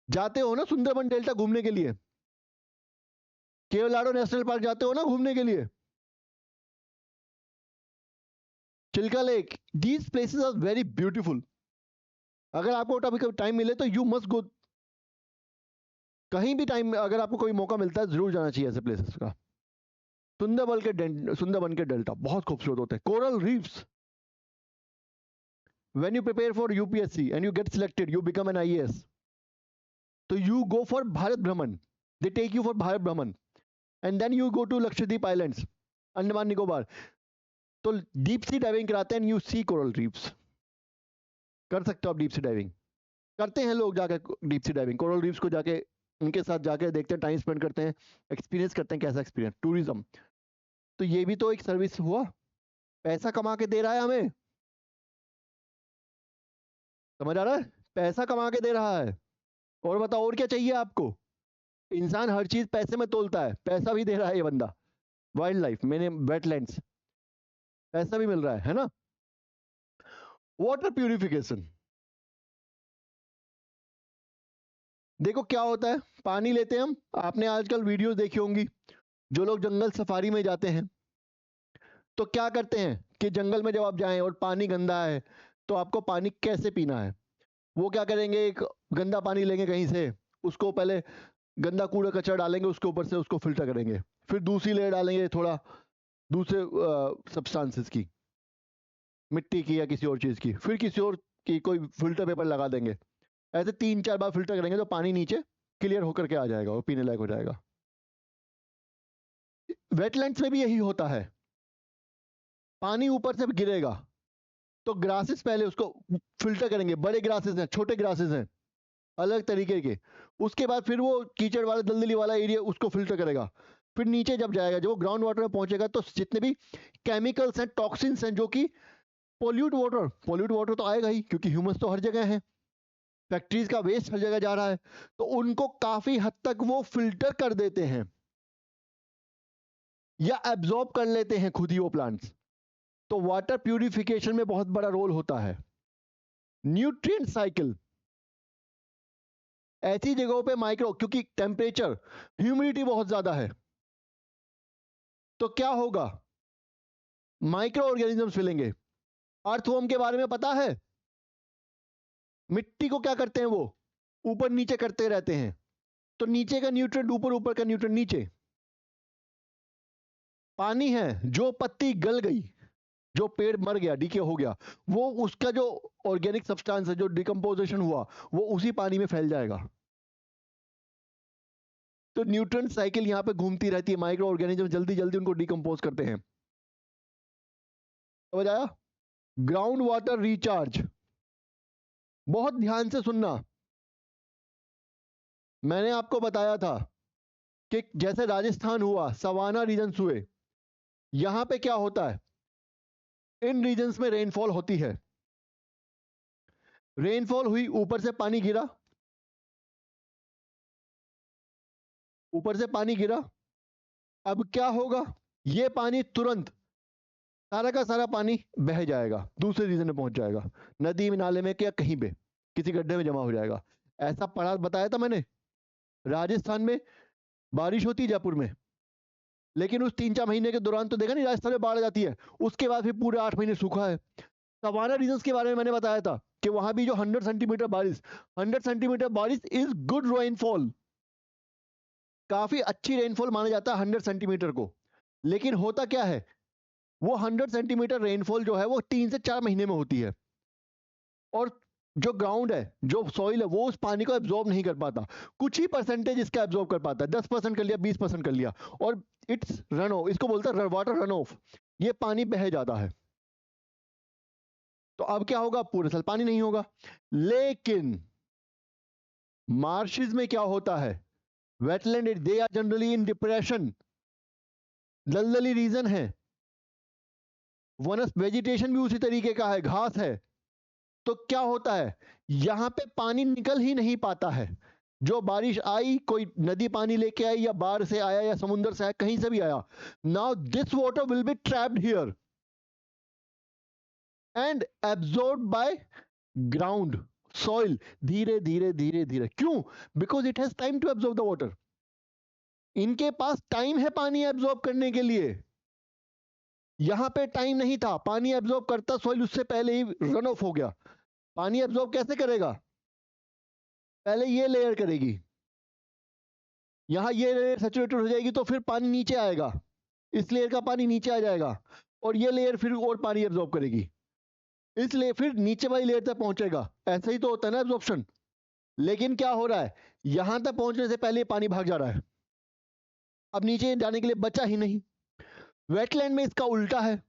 [SPEAKER 1] जाते हो ना सुंदरबन डेल्टा घूमने के लिए, केवलाडो नेशनल पार्क जाते हो ना घूमने के लिए, Chilika lake, these places are very beautiful. अगर आपको कभी टाइम मिले तो यू मस्ट गो, कहीं भी टाइम अगर आपको कोई मौका मिलता है जरूर जाना चाहिए ऐसे प्लेसेस का। सुंदरबन के डेल्टा बहुत खूबसूरत होते हैं। Coral reefs, when you prepare for UPSC and you get selected, you become an IAS, so you go for Bharat Brahman, they take you for Bharat Brahman and then you go to Lakshadweep Islands, Andaman Nicobar, तो deep sea diving कराते हैं, you see coral reefs. कर सकते हो आप deep sea diving, करते हैं लोग जाके deep sea diving, coral reefs को जाके उनके साथ जाके देखते हैं, टाइम स्पेंड करते हैं, एक्सपीरियंस करते हैं कैसा एक्सपीरियंस। टूरिज्म तो ये भी तो एक सर्विस हुआ, पैसा कमा के दे रहा है हमें, समझ आ रहा है? पैसा कमा के दे रहा है। और बताओ और क्या चाहिए आपको? इंसान हर चीज पैसे में तोलता है, पैसा भी दे रहा है ये बंदा। वाइल्ड लाइफ मैंने वेटलैंड्स, पैसा भी मिल रहा है ना। वाटर प्यूरिफिकेशन, देखो क्या होता है, पानी लेते हैं हम, आपने आजकल वीडियोस देखी होंगी, जो लोग जंगल सफारी में जाते हैं तो क्या करते हैं कि जंगल में जब आप जाएं और पानी गंदा है तो आपको पानी कैसे पीना है, वो क्या करेंगे, एक गंदा पानी लेंगे कहीं से, उसको पहले गंदा कूड़ा कचरा डालेंगे, उसके ऊपर से उसको फिल्टर करेंगे, फिर दूसरी लेयर डालेंगे थोड़ा दूसरे सब्सटेंसेस की, मिट्टी की या किसी और चीज की, फिर किसी और की कोई फिल्टर पेपर लगा देंगे। ऐसे 3-4 बार फिल्टर करेंगे तो पानी नीचे क्लियर होकर के आ जाएगा और पीने लायक हो जाएगा। वेटलैंड्स में भी यही होता है, पानी ऊपर से गिरेगा तो ग्रासेस पहले उसको फिल्टर करेंगे, बड़े ग्रासेस हैं, छोटे ग्रासेस हैं, अलग तरीके के, उसके बाद फिर वो कीचड़ वाला दलदली वाला एरिया उसको फिल्टर करेगा, फिर नीचे जब जाएगा, जब वो ग्राउंड वाटर में पहुंचेगा तो जितने भी केमिकल्स हैं, टॉक्सिन्स हैं, जो कि पोल्यूट वाटर तो आएगा ही, क्योंकि ह्यूमंस तो हर जगह हैं, फैक्ट्रीज का वेस्ट हर जगह जा रहा है, तो उनको काफी हद तक वो फिल्टर कर देते हैं या एब्जॉर्ब कर लेते हैं खुद ही वो प्लांट्स। तो वाटर प्यूरिफिकेशन में बहुत बड़ा रोल होता है। न्यूट्रिएंट साइकिल, ऐसी जगहों पे माइक्रो, क्योंकि टेम्परेचर, ह्यूमिडिटी बहुत ज्यादा है, तो क्या होगा, माइक्रो ऑर्गेनिजम्स मिलेंगे। अर्थवर्म के बारे में पता है, मिट्टी को क्या करते हैं वो ऊपर नीचे करते रहते हैं, तो नीचे का न्यूट्रिएंट ऊपर, ऊपर का न्यूट्रिएंट नीचे। पानी है, जो पत्ती गल गई, जो पेड़ मर गया, डीके हो गया, वो उसका जो ऑर्गेनिक सब्सटेंस है, जो डिकम्पोजिशन हुआ, वो उसी पानी में फैल जाएगा। तो न्यूट्रिएंट साइकिल यहां पे घूमती रहती है, माइक्रो ऑर्गेनिज्म जल्दी जल्दी उनको डिकम्पोज करते हैं। समझ आया? ग्राउंड वाटर रिचार्ज, बहुत ध्यान से सुनना, मैंने आपको बताया था कि जैसे राजस्थान हुआ, सवाना रीजन्स हुए, यहां पे क्या होता है, इन रीजन्स में रेनफॉल होती है, रेनफॉल हुई, ऊपर से पानी गिरा, ऊपर से पानी गिरा, अब क्या होगा, ये पानी तुरंत सारा का सारा पानी बह जाएगा, दूसरे रीजन में पहुंच जाएगा, नदी में, नाले में, क्या कहीं पे किसी गड्ढे में जमा हो जाएगा। ऐसा पढ़ा बताया था मैंने, राजस्थान में बारिश होती है जयपुर में, लेकिन उस 3-4 महीने के दौरान तो देखा नहीं, राजस्थान में बाढ़ आ जाती है, उसके बाद फिर पूरे 8 महीने सूखा है। सवाना रीजन्स के बारे में मैंने बताया था कि वहां भी जो 100 सेंटीमीटर बारिश, 100 सेंटीमीटर बारिश इज गुड रेनफॉल, काफी अच्छी रेनफॉल माना जाता है 100 सेंटीमीटर को। लेकिन होता क्या है, वो 100 सेंटीमीटर रेनफॉल जो है वो 3 से 4 महीने में होती है, और जो ग्राउंड है, जो सॉइल है, वो उस पानी को एब्जॉर्ब नहीं कर पाता, कुछ ही परसेंटेज इसका एब्जॉर्ब कर पाता है, 10% कर लिया, 20% कर लिया, और इट्स रन ऑफ, इसको बोलता है वाटर रन ऑफ, ये पानी बह जाता है। तो अब क्या होगा, पूरे साल पानी नहीं होगा। लेकिन मार्शेस में क्या होता है, wetland they are generally in depression, दलदली रीजन है, वनस वेजिटेशन भी उसी तरीके का है, घास है। तो क्या होता है, यहां पे पानी निकल ही नहीं पाता है, जो बारिश आई, कोई नदी पानी लेके आई, या बाढ़ से आया, या समुद्र से आया, कहीं से भी आया, now this water will be trapped here and absorb by ground soil, धीरे धीरे धीरे धीरे। क्यों? Because it has time to absorb the water, इनके पास टाइम है पानी एब्जॉर्ब करने के लिए, यहां पे टाइम नहीं था, पानी एब्जॉर्ब करता सॉइल उससे पहले ही रन ऑफ हो गया। पानी एब्जॉर्ब कैसे करेगा, पहले ये लेयर करेगी, यहां ये लेयर सैचुरेटेड हो जाएगी, तो फिर पानी नीचे आएगा, इस लेयर का पानी नीचे आ जाएगा, और ये लेयर फिर और पानी एब्जॉर्ब करेगी, इसलिए फिर नीचे वाली लेयर तक पहुंचेगा। ऐसा ही तो होता है ना एब्जॉर्प्शन। लेकिन क्या हो रहा है, यहां तक पहुंचने से पहले पानी भाग जा रहा है, अब नीचे जाने के लिए बचा ही नहीं। वेटलैंड में इसका उल्टा है,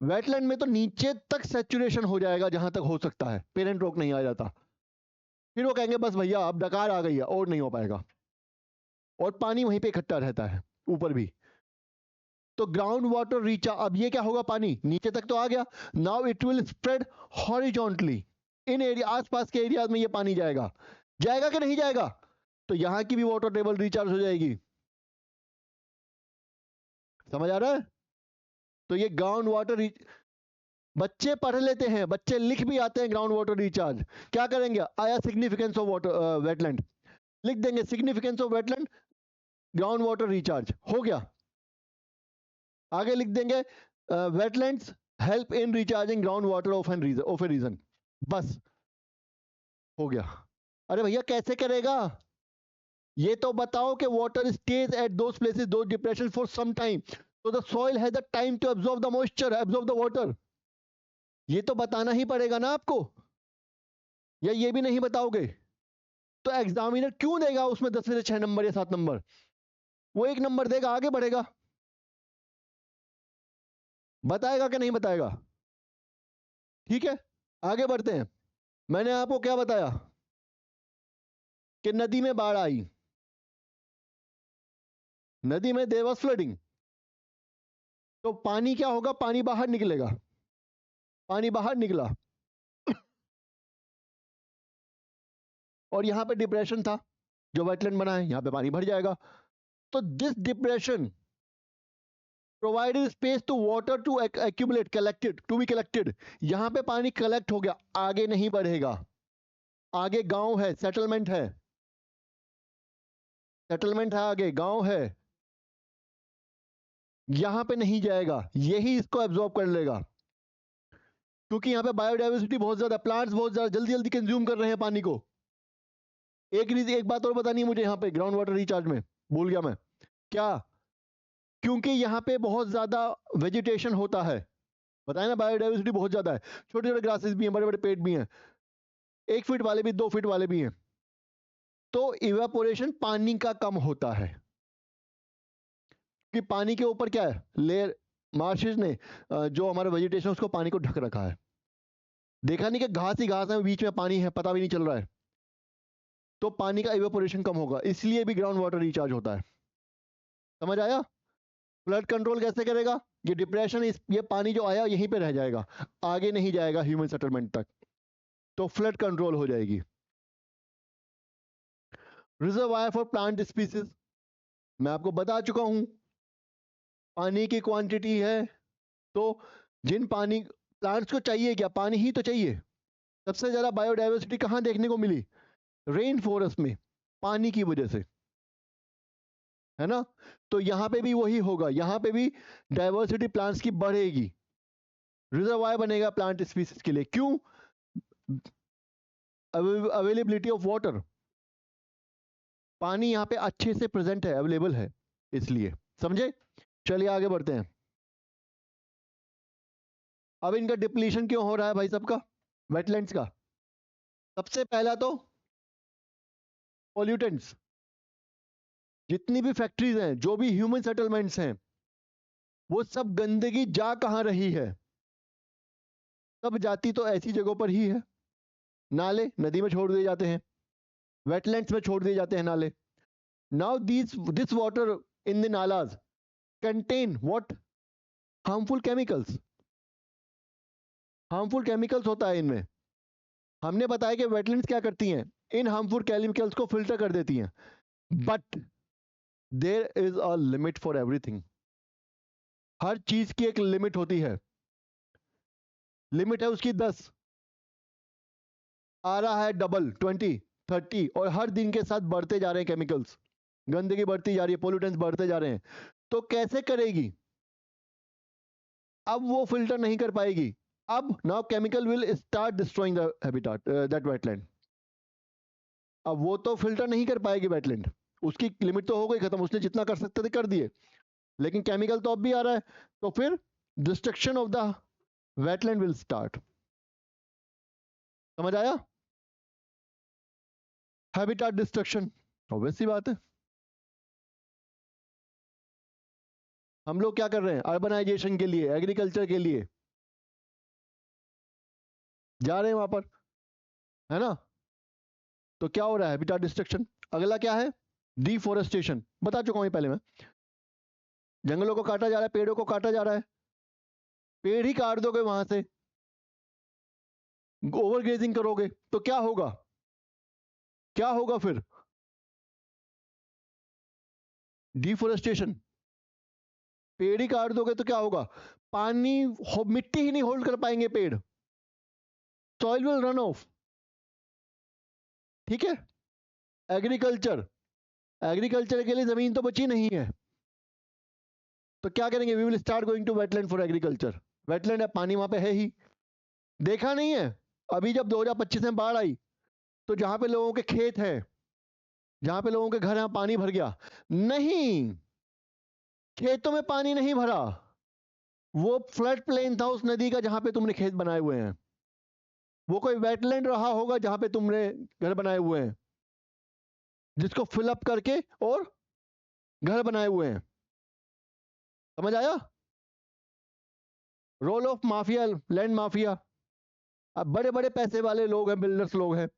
[SPEAKER 1] वेटलैंड में तो नीचे तक सैचुरेशन हो जाएगा जहां तक हो सकता है, पेरेंट रॉक नहीं आ जाता, फिर वो कहेंगे बस भैया अब डकार आ गई है, और नहीं हो पाएगा, और पानी वहीं पे इकट्ठा रहता है ऊपर भी। तो ग्राउंड वाटर रीचा, अब ये क्या होगा, पानी नीचे तक तो आ गया, now it will spread horizontally in area, आसपास के एरियाज में ये पानी जाएगा, जाएगा कि नहीं जाएगा, तो यहां की भी वाटर टेबल रिचार्ज हो जाएगी। समझ आ रहा है? तो ये ग्राउंड वाटर, बच्चे पढ़ लेते हैं, बच्चे लिख भी आते हैं ग्राउंड वाटर रिचार्ज। क्या करेंगे, आया सिग्निफिकेंस ऑफ वाटर वेटलैंड, लिख देंगे significance of wetland ground water recharge, हो गया। आगे लिख देंगे wetlands help in recharging ground water of a region, बस हो गया। अरे भैया कैसे करेगा, ये तो बताओ कि water stays at those places, those depression for some time, so the soil has the time to absorb the moisture, absorb the water, ये तो बताना ही पड़ेगा ना आपको, या ये भी नहीं बताओगे तो एग्जामिनर क्यों देगा उसमें 10 में से 6 नंबर या 7 नंबर, वो 1 नंबर देगा, आगे बढ़ेगा, बताएगा कि नहीं बताएगा। ठीक है, आगे बढ़ते हैं। मैंने आपको क्या बताया कि नदी में बाढ़ आई, नदी में देयर वाज फ्लडिंग, तो पानी क्या होगा, पानी बाहर निकलेगा, पानी बाहर निकला, और यहां पे डिप्रेशन था जो वेटलैंड बना है, यहां पे पानी भर जाएगा, तो this depression provided space to water to accumulate, collected, to be collected, यहां पे पानी कलेक्ट हो गया, आगे नहीं बढ़ेगा, आगे गांव है, सेटलमेंट है, सेटलमेंट है, आगे गांव है, यहां पे नहीं जाएगा, यही इसको एब्जॉर्ब कर लेगा, क्योंकि यहाँ पे बायोडाइवर्सिटी बहुत ज्यादा, प्लांट्स बहुत ज्यादा जल्दी जल्दी कंज्यूम कर रहे हैं पानी को। एक बात और बतानी है मुझे यहाँ पे ग्राउंड वाटर रिचार्ज में, भूल गया मैं, क्या, क्योंकि यहाँ पे बहुत ज्यादा वेजिटेशन होता है, बताया ना बायोडाइवर्सिटी बहुत ज्यादा है, छोटे छोटे ग्रासेस भी हैं, बड़े बड़े पेड़ भी हैं, 1 फीट वाले भी, 2 फीट वाले भी हैं, तो इवेपोरेशन पानी का कम होता है, कि पानी के ऊपर क्या है, लेयर, मार्शेस ने जो हमारा वेजिटेशन उसको पानी को ढक रखा है, देखा नहीं कि घास ही घास है, बीच में पानी है, पता भी नहीं चल रहा है, तो पानी का इवेपोरेशन कम होगा, इसलिए भी ग्राउंड वाटर रिचार्ज होता है। समझ आया? फ्लड कंट्रोल कैसे करेगा, ये डिप्रेशन, ये पानी जो आया यहीं पे रह जाएगा, आगे नहीं जाएगा ह्यूमन सेटलमेंट तक, तो फ्लड कंट्रोल हो जाएगी। रिजर्वायर फॉर प्लांट स्पीसीज, मैं आपको बता चुका हूं, पानी की क्वांटिटी है, तो जिन पानी, प्लांट्स को चाहिए क्या, पानी ही तो चाहिए। सबसे ज्यादा बायोडाइवर्सिटी कहां देखने को मिली, रेन फॉरेस्ट में, पानी की वजह से। है ना? तो यहाँ पे भी वही होगा, यहाँ पे भी डाइवर्सिटी प्लांट्स की बढ़ेगी, रिजर्वायर बनेगा प्लांट स्पीसीज के लिए। क्यों? अवेलेबिलिटी ऑफ वाटर, पानी यहाँ पे अच्छे से प्रेजेंट है, अवेलेबल है, इसलिए। समझे? चलिए आगे बढ़ते हैं। अब इनका डिप्लीशन क्यों हो रहा है भाई सबका, वेटलैंड्स का? सबसे पहला तो पॉल्यूटेंट्स, जितनी भी फैक्ट्रीज हैं, जो भी ह्यूमन सेटलमेंट्स हैं, वो सब गंदगी जा कहां रही है? सब जाती तो ऐसी जगहों पर ही है। नाले नदी में छोड़ दिए जाते हैं, वेटलैंड्स में छोड़ दिए जाते हैं नाले। Now this water in the nullahs contain what? Harmful chemicals. Harmful chemicals होता है इनमें। हमने बताया कि वेटलैंड्स क्या करती हैं, इन हार्मफुल केमिकल्स को फिल्टर कर देती हैं। But there is a limit for everything. हर चीज की एक लिमिट होती है। लिमिट है उसकी 10, आ रहा है डबल 20 30, और हर दिन के साथ बढ़ते जा रहे हैं केमिकल्स, गंदगी बढ़ती जा रही है, पोल्यूटेंट्स बढ़ते जा रहे हैं। तो कैसे करेगी? अब वो फिल्टर नहीं कर पाएगी। अब now chemical will start destroying the habitat, that wetland. अब वो तो फिल्टर नहीं कर पाएगी वेटलैंड, उसकी लिमिट तो हो गई खत्म, उसने जितना कर सकते थे कर दिए, लेकिन केमिकल तो अब भी आ रहा है, तो फिर destruction of the wetland will start. समझ आया? हैबिटेट डिस्ट्रक्शन, ऑब्वियस सी बात है। हम लोग क्या कर रहे हैं? अर्बनाइजेशन के लिए, एग्रीकल्चर के लिए जा रहे हैं वहां पर, है ना? तो क्या हो रहा है? Habitat destruction. अगला क्या है? डिफोरेस्टेशन। बता चुका हूं ये पहले मैं। जंगलों को काटा जा रहा है, पेड़ों को काटा जा रहा है। पेड़ ही काट दोगे वहां से, ओवर ग्रेजिंग करोगे तो क्या होगा? क्या होगा फिर? डिफोरेस्टेशन। पेड़ ही काट दोगे तो क्या होगा? पानी मिट्टी ही नहीं होल्ड कर पाएंगे पेड़, सॉइल विल रन ऑफ। ठीक है? एग्रीकल्चर, एग्रीकल्चर के लिए जमीन तो बची नहीं है, तो क्या करेंगे? We will start going to wetland for agriculture. Wetland है, पानी वहां पे है ही। देखा नहीं है अभी जब 2025 में बाढ़ आई, तो जहां पे लोगों के खेत हैं, जहां पे लोगों के घर हैं, पानी भर गया? नहीं, खेतों में पानी नहीं भरा, वो फ्लड प्लेन था उस नदी का जहां पे तुमने खेत बनाए हुए हैं। वो कोई वेटलैंड रहा होगा जहां पे तुमने घर बनाए हुए हैं, जिसको फिलअप करके और घर बनाए हुए हैं। समझ आया? Role of mafia, land mafia. अब बड़े बड़े पैसे वाले लोग हैं, बिल्डर्स लोग हैं,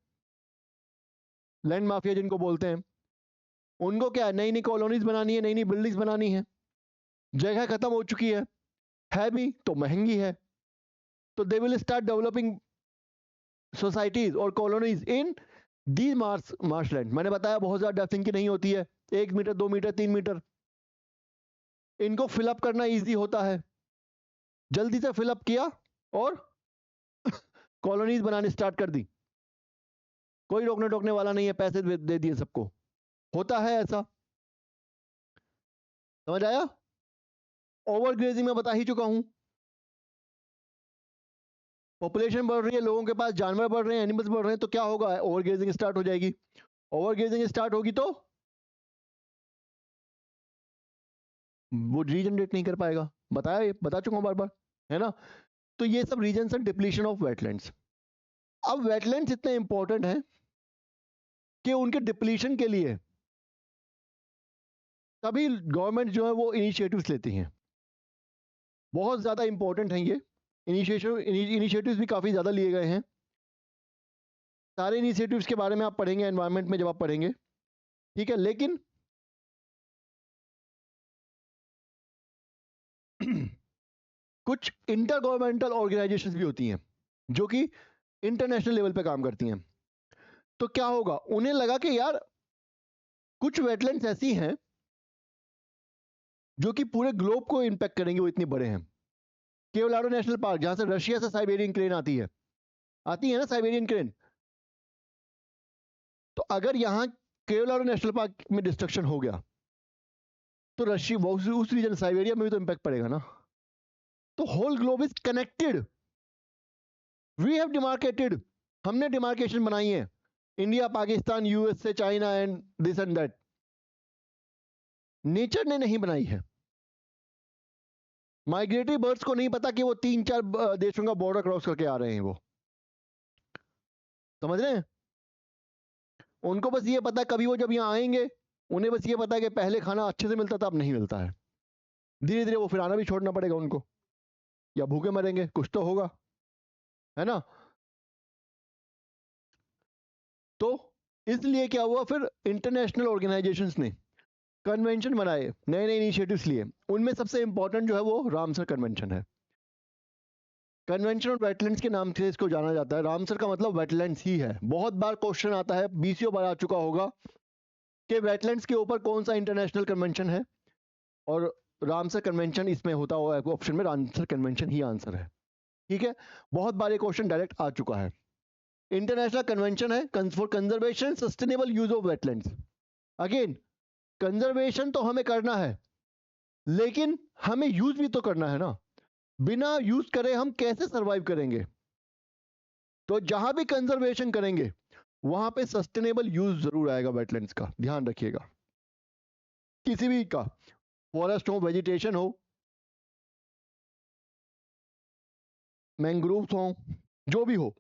[SPEAKER 1] लैंड माफिया जिनको बोलते हैं, उनको क्या है? नई नई कॉलोनीज बनानी है, नई नई बिल्डिंग्स बनानी है, जगह खत्म हो चुकी है भी तो महंगी है, तो they will start developing societies और कॉलोनीज इन दी मार्शलैंड। मैंने बताया बहुत ज्यादा डेप्थ इनकी नहीं होती है, 1 मीटर 2 मीटर 3 मीटर। इनको फिलअप करना इजी होता है, जल्दी से फिलअप किया और कॉलोनीज बनाने स्टार्ट कर दी, कोई रोकने टोकने वाला नहीं है, पैसे दे दिए सबको। होता है ऐसा। समझ आया? ओवर ग्रेजिंग में बता ही चुका हूं। पॉपुलेशन बढ़ रही है, लोगों के पास जानवर बढ़ रहे हैं, एनिमल्स बढ़ रहे हैं, तो क्या होगा? ओवर ग्रेजिंग स्टार्ट हो जाएगी। ओवर ग्रेजिंग स्टार्ट होगी तो वो रीजनरेट नहीं कर पाएगा, बताया, बता चुका हूं बार बार, है ना? तो ये सब रीजन है डिप्लीशन ऑफ वेटलैंड्स। अब वेटलैंड्स इतने इंपॉर्टेंट हैं कि उनके डिप्लीशन के लिए तभी गवर्नमेंट जो है वो इनिशिएटिव्स लेती हैं। बहुत ज़्यादा इंपॉर्टेंट हैं ये इनिशिएटिव्स भी काफ़ी ज़्यादा लिए गए हैं। सारे इनिशिएटिव्स के बारे में आप पढ़ेंगे एनवायरनमेंट में जब आप पढ़ेंगे, ठीक है? लेकिन कुछ इंटर गवर्नमेंटल ऑर्गेनाइजेशंस भी होती हैं जो कि इंटरनेशनल लेवल पे काम करती हैं। तो क्या होगा? उन्हें लगा कि यार कुछ वेटलैंड्स ऐसी हैं जो कि पूरे ग्लोब को इंपैक्ट करेंगे, वो इतनी बड़े हैं। केवलाडो नेशनल पार्क, जहां से रशिया से साइबेरियन क्रेन आती है ना साइबेरियन क्रेन। तो अगर यहां केवलाडो नेशनल पार्क में डिस्ट्रक्शन हो गया तो रशिया उस रीजन साइबेरिया में भी तो इम्पैक्ट पड़ेगा ना। तो whole globe is connected, we have demarcated, हमने डिमार्केशन बनाई है, India, Pakistan, USA, China and this and that. Nature ने नहीं बनाई है। माइग्रेटरी बर्ड्स को नहीं पता कि वो 3-4 देशों का बॉर्डर क्रॉस करके आ रहे हैं, वो समझ रहे हैं। उनको बस ये पता कभी वो जब यहाँ आएंगे, उन्हें बस ये पता है कि पहले खाना अच्छे से मिलता था, अब नहीं मिलता है। धीरे धीरे वो फिर आना भी छोड़ना पड़ेगा उनको, या भूखे मरेंगे, कुछ तो होगा, है ना। तो इसलिए क्या हुआ, फिर इंटरनेशनल ऑर्गेनाइजेशंस ने कन्वेंशन बनाए, नए नए इनिशिएटिव्स लिए। उनमें सबसे इंपॉर्टेंट जो है वो रामसर कन्वेंशन है। कन्वेंशन ऑन वेटलैंड्स के नाम से इसको जाना जाता है। रामसर का मतलब वेटलैंड्स ही है। बहुत बार क्वेश्चन आता है, 20 बार आ चुका होगा कि वेटलैंड्स के ऊपर कौन सा इंटरनेशनल कन्वेंशन है, और रामसर कन्वेंशन इसमें होता हुआ ऑप्शन में रामसर कन्वेंशन ही आंसर है। ठीक है, बहुत बार ये क्वेश्चन डायरेक्ट आ चुका है। इंटरनेशनल कन्वेंशन है for conservation sustainable use of wetlands. Again, conservation तो हमें करना है, लेकिन हमें यूज भी तो करना है ना। बिना यूज करे हम कैसे सरवाइव करेंगे। तो जहां भी कंजर्वेशन करेंगे वहां पे सस्टेनेबल यूज जरूर आएगा वेटलैंड्स का, ध्यान रखिएगा। किसी भी का, फॉरेस्ट हो, वेजिटेशन हो, मैंग्रोव्स हो, जो भी हो,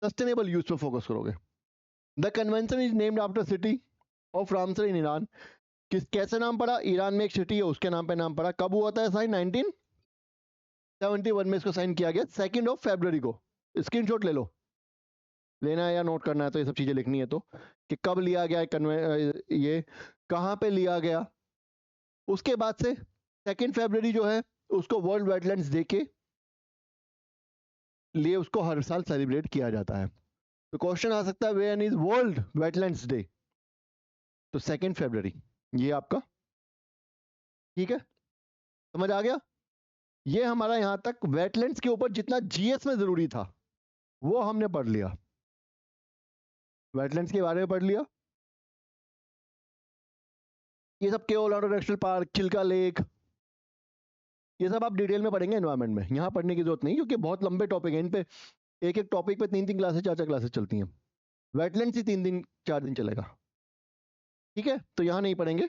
[SPEAKER 1] सस्टेनेबल यूज पे फोकस करोगे। The convention is named after city of Ramsar in Iran. कैसे नाम पड़ा, ईरान में एक सिटी है उसके नाम पे नाम पड़ा। कब हुआ था साइन, 1971 में इसको साइन किया गया, 2 फरवरी को। स्क्रीनशॉट ले लो, लेना है या नोट करना है तो ये सब चीजें लिखनी है। तो कि कब लिया गया ये कहां पे लिया गया। उसके बाद से 2 फरवरी जो है उसको वर्ल्ड वेटलैंड्स डे के लिए उसको हर साल सेलिब्रेट किया जाता है। तो क्वेश्चन आ सकता है when is world wetlands day, तो 2 फरवरी ये आपका। ठीक है, समझ आ गया। ये हमारा यहां तक वेटलैंड्स के ऊपर जितना जीएस में जरूरी था वो हमने पढ़ लिया, वेटलैंड्स के बारे में पढ़ लिया। ये सब केओलाडो नेशनल पार्क, चिल्का लेक, ये सब आप डिटेल में पढ़ेंगे एनवायरनमेंट में, यहाँ पढ़ने की जरूरत नहीं, क्योंकि बहुत लंबे टॉपिक है। इन पे एक एक टॉपिक पे 3-3 क्लासेस, 4-4 क्लासेस चलती हैं। वेटलैंड्स ही 3 दिन 4 दिन चलेगा। ठीक है, तो यहाँ नहीं पढ़ेंगे।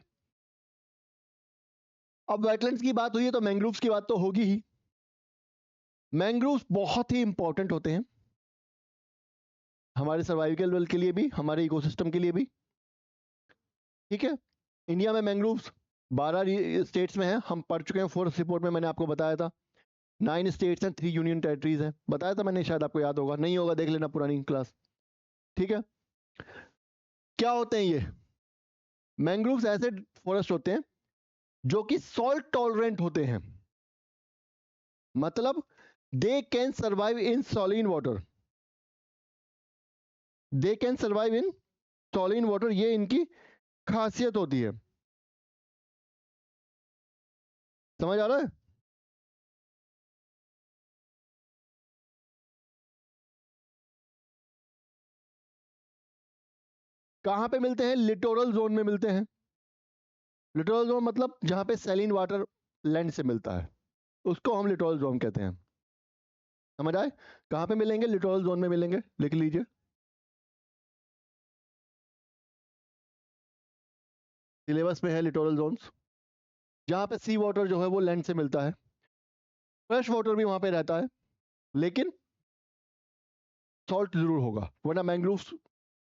[SPEAKER 1] अब वेटलैंड्स की बात हुई है तो मैंग्रोव्स की बात तो होगी ही। मैंग्रोव्स बहुत ही इंपॉर्टेंट होते हैं हमारे सर्वाइवल के लिए भी, हमारे इकोसिस्टम के लिए भी। ठीक है, इंडिया में मैंग्रोव्स 12 स्टेट्स में है, हम पढ़ चुके हैं। फोर्थ रिपोर्ट में मैंने आपको बताया था 9 स्टेट्स हैं, 3 यूनियन टेरिटरीज हैं, बताया था मैंने, शायद आपको याद होगा, नहीं होगा देख लेना पुरानी क्लास। ठीक है, क्या होते हैं ये मैंग्रोव्स? ऐसे फॉरेस्ट होते हैं जो कि सॉल्ट टॉलरेंट होते हैं, मतलब they can survive in saline water, they can survive in saline water, ये इनकी खासियत होती है। समझ आ रहा है? कहां पे मिलते हैं? लिटोरल जोन में मिलते हैं। लिटोरल जोन मतलब जहां पे सैलिन वाटर लैंड से मिलता है उसको हम लिटोरल जोन कहते हैं। समझ आए? कहां पे मिलेंगे? लिटोरल जोन में मिलेंगे, लिख लीजिए। सिलेबस में है लिटोरल जोन्स, जहां पे सी वाटर जो है वो लैंड से मिलता है। फ्रेश वाटर भी वहां पे रहता है, लेकिन सॉल्ट जरूर होगा, वरना मैंग्रोव्स,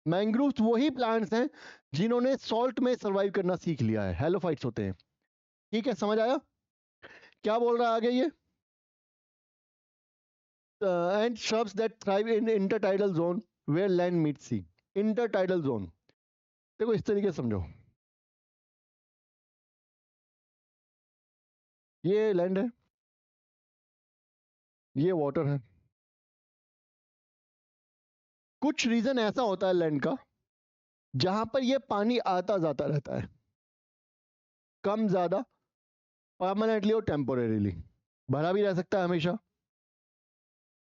[SPEAKER 1] मैंग्रोव्स वही प्लांट्स हैं जिन्होंने सॉल्ट में सर्वाइव करना सीख लिया है, हेलोफाइट्स होते हैं। ठीक है, समझ आया? क्या बोल रहा है आगे ये? And shrubs that thrive in intertidal zone where land meets sea. Intertidal zone, देखो इस तरीके से समझो, ये लैंड है, ये वाटर है। कुछ रीजन ऐसा होता है लैंड का जहां पर ये पानी आता जाता रहता है, कम ज्यादा, परमानेंटली और टेम्पोरेरीली, भरा भी रह सकता है हमेशा।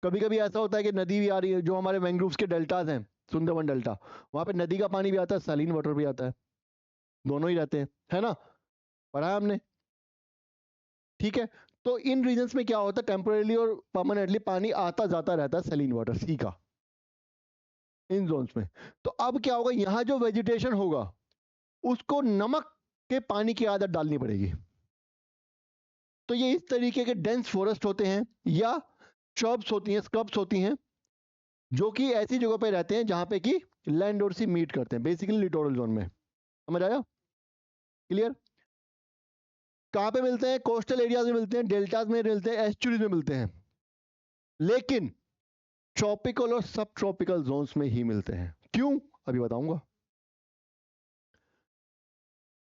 [SPEAKER 1] कभी कभी ऐसा होता है कि नदी भी आ रही है, जो हमारे मैंग्रोव्स के डेल्टाज हैं, सुंदरवन डेल्टा, वहां पे नदी का पानी भी आता है, सैलिन वाटर भी आता है, दोनों ही रहते हैं, है ना। पढ़ा है हमने, ठीक है। तो इन रीजन्स में क्या होता है, टेम्पोरेली और परमानेंटली पानी आता जाता रहता है, सैलिन वाटर सी का, इन जोन्स में। तो अब क्या होगा, यहां जो वेजिटेशन होगा उसको नमक के पानी की आदत डालनी पड़ेगी। तो ये इस तरीके के डेंस फॉरेस्ट होते हैं या श्रब्स होती हैं, स्क्रब्स होती हैं, जो कि ऐसी जगह पे रहते हैं जहां पे कि लैंड और सी मीट करते हैं, बेसिकली लिटोरल जोन में। समझ आया, क्लियर। कहां पे मिलते हैं, कोस्टल एरियाज में मिलते हैं, डेल्टाज में मिलते हैं, एस्चुरीज में मिलते हैं, लेकिन ट्रॉपिकल और सब ट्रॉपिकल जोन्स में ही मिलते हैं। क्यों, अभी बताऊंगा।